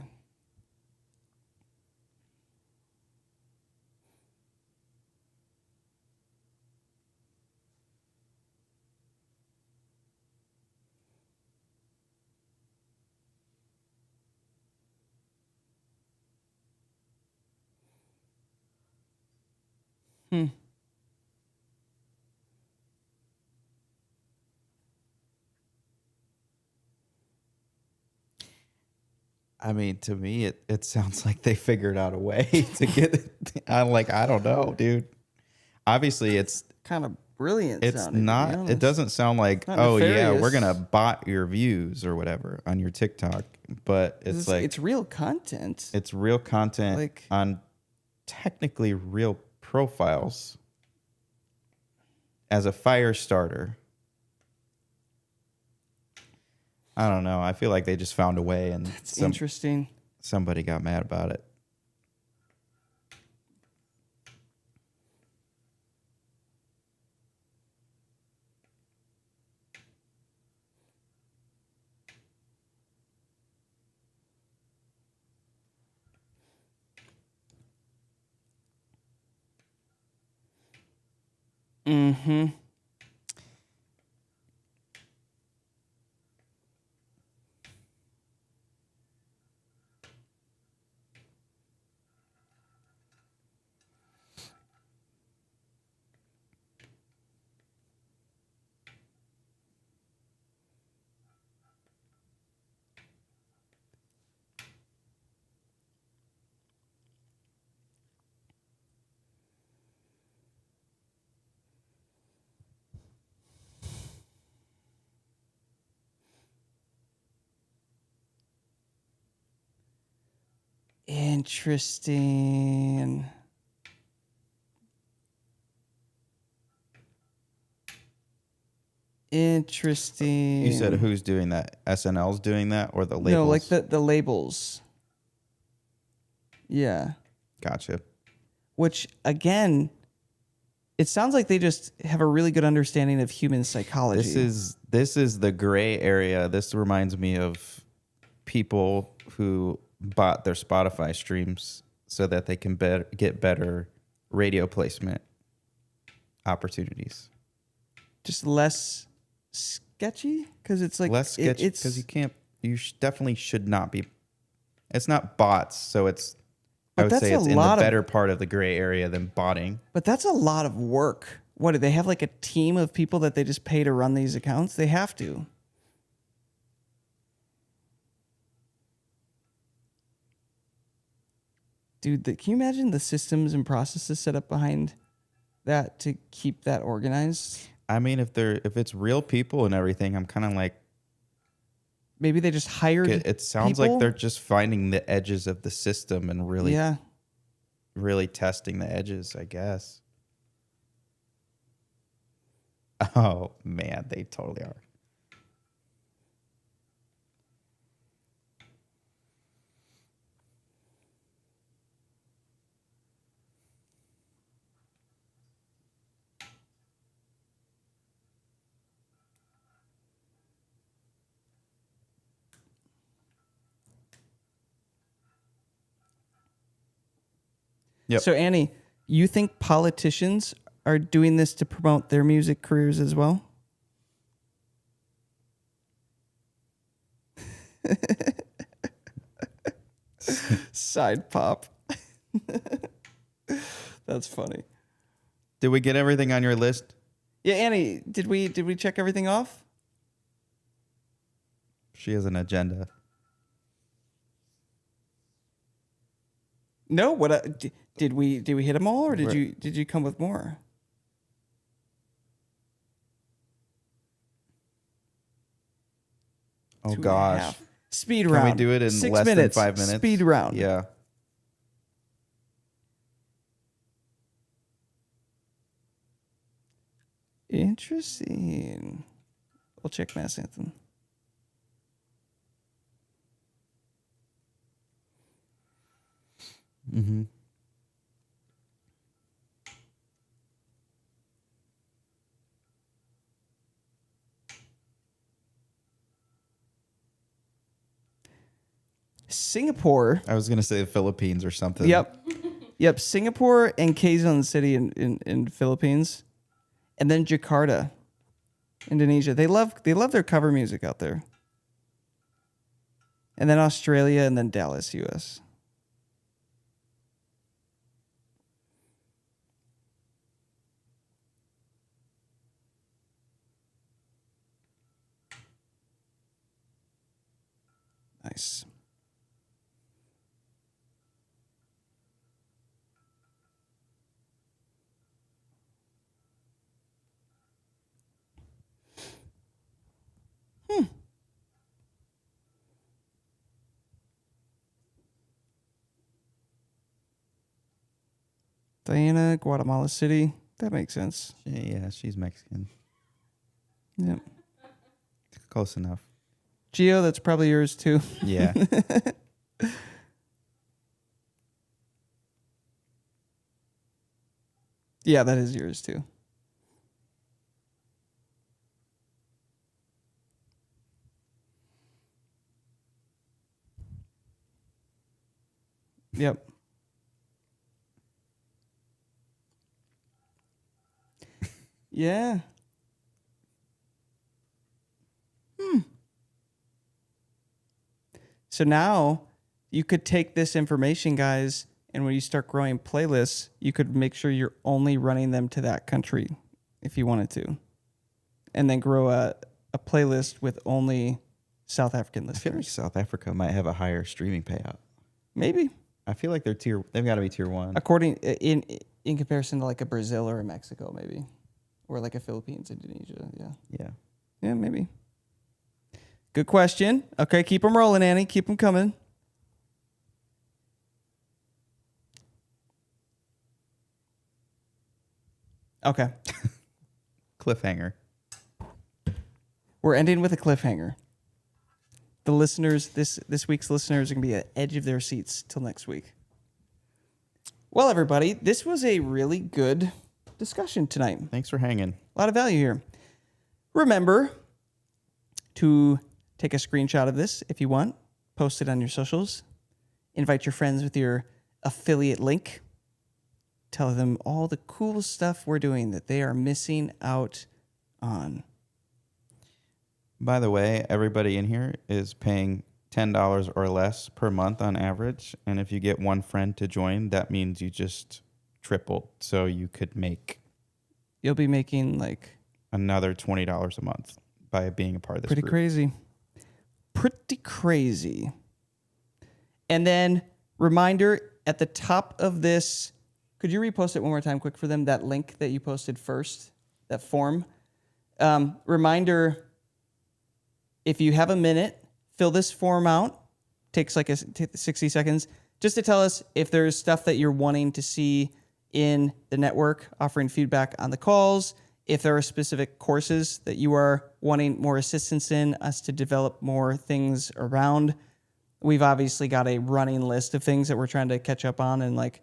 Hmm. I mean, to me, it sounds like they figured out a way to get it. I don't know, dude. Obviously, Kind of brilliant it's sounding, to be not. It honest. doesn't sound like, Not oh yeah, we're nefarious. gonna bot your views or whatever on your TikTok. But it's like It's real content. it's real content like on technically real profiles as a fire starter. I don't know. I feel like they just found a way, and it's interesting. somebody got mad about it. Mm-hmm. Interesting. Interesting. You said who's doing that? SNL's doing that, or the labels? No, like the labels. Yeah. Gotcha. Which again, it sounds like they just have a really good understanding of human psychology. This is the gray area. This reminds me of people who bought their Spotify streams so that they can get better radio placement opportunities. Just less sketchy because it's like Less sketchy because you can't. You definitely should not be. It's not bots, so it's. I would say it's in the better part of the gray area than botting. But that's a lot of work. What do they have, like a team of people that they just pay to run these accounts? They have to. Dude, can you imagine the systems and processes set up behind that to keep that organized? I mean, if it's real people and everything, I'm kind of like. Maybe they just hired. It sounds people? like they're just finding the edges of the system and really, Yeah. really testing the edges, I guess. Oh man, they totally are. Yep. So Annie, you think politicians are doing this to promote their music careers as well? Side pop. That's funny. Did we get everything on your list? Yeah, Annie, did we check everything off? She has an agenda. No, did we hit them all, or did you come with more? Oh 2.5. gosh. Speed Can round. we do it in 6 less minutes. than 5 minutes? Speed round. Yeah. Interesting. We'll check Mass Anthem. Mm-hmm. Singapore. I was gonna say the Philippines or something. Yep. Singapore and Quezon City in Philippines, and then Jakarta, Indonesia. They love their cover music out there. And then Australia, and then Dallas, U.S. Nice. Diana, Guatemala City. That makes sense. Yeah, she's Mexican. Yep. Close enough. Geo, that's probably yours too. Yeah. Yeah, that is yours too. Yep. Yeah. So now you could take this information, guys, and when you start growing playlists, you could make sure you're only running them to that country if you wanted to. And then grow a playlist with only South African I feel like listeners. South Africa might have a higher streaming payout. Maybe. I feel like they've got to be tier 1. According in comparison to like a Brazil or a Mexico, maybe. Or like a Philippines, Indonesia. Yeah. Yeah. Yeah, maybe. Good question. Okay, keep them rolling, Annie. Keep them coming. Okay. Cliffhanger. We're ending with a cliffhanger. The listeners, this week's listeners are going to be at the edge of their seats till next week. Well, everybody, this was a really good discussion tonight. Thanks for hanging. A lot of value here. Remember to take a screenshot of this if you want. Post it on your socials. Invite your friends with your affiliate link. Tell them all the cool stuff we're doing that they are missing out on. By the way, everybody in here is paying $10 or less per month on average. And if you get one friend to join, that means you just tripled. So you could make You'll be making like another $20 a month by being a part of this pretty group. crazy. Pretty crazy. And then reminder at the top of this, could you repost it one more time quick for them? That link that you posted first, that form. Reminder, if you have a minute, fill this form out. Takes like 60 seconds just to tell us if there's stuff that you're wanting to see in the network, offering feedback on the calls, if there are specific courses that you are wanting more assistance in, us to develop more things around. We've obviously got a running list of things that we're trying to catch up on and like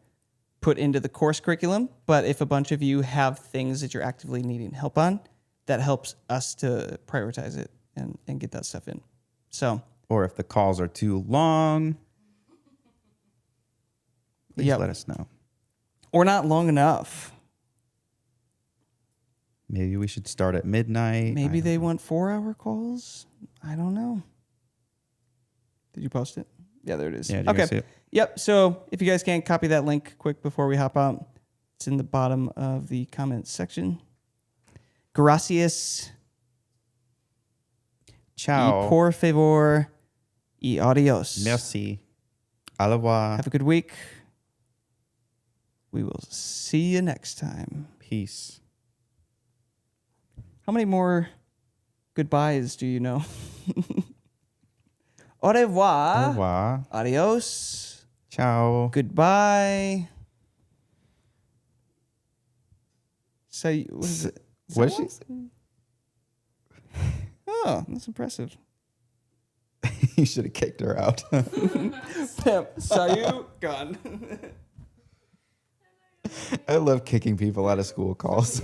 put into the course curriculum. But if a bunch of you have things that you're actively needing help on, that helps us to prioritize it and get that stuff in. So, Or if the calls are too long, please Yep. let us know. or not long enough. Maybe we should start at midnight. Maybe they want 4-hour calls. I don't know. Did you post it? Yeah, there it is. Yeah, do you guys see Okay. it? Yep. So if you guys can copy that link quick before we hop out, it's in the bottom of the comments section. Gracias. Ciao. Y por favor. Y adios. Merci. Au revoir. Have a good week. We will see you next time. Peace. How many more goodbyes do you know? Au revoir. Au revoir. Adios. Ciao. Goodbye. Say, what is it? Is What that did she one? Oh, that's impressive. You should have kicked her out. Pimp, saw you gone. I love kicking people out of school calls.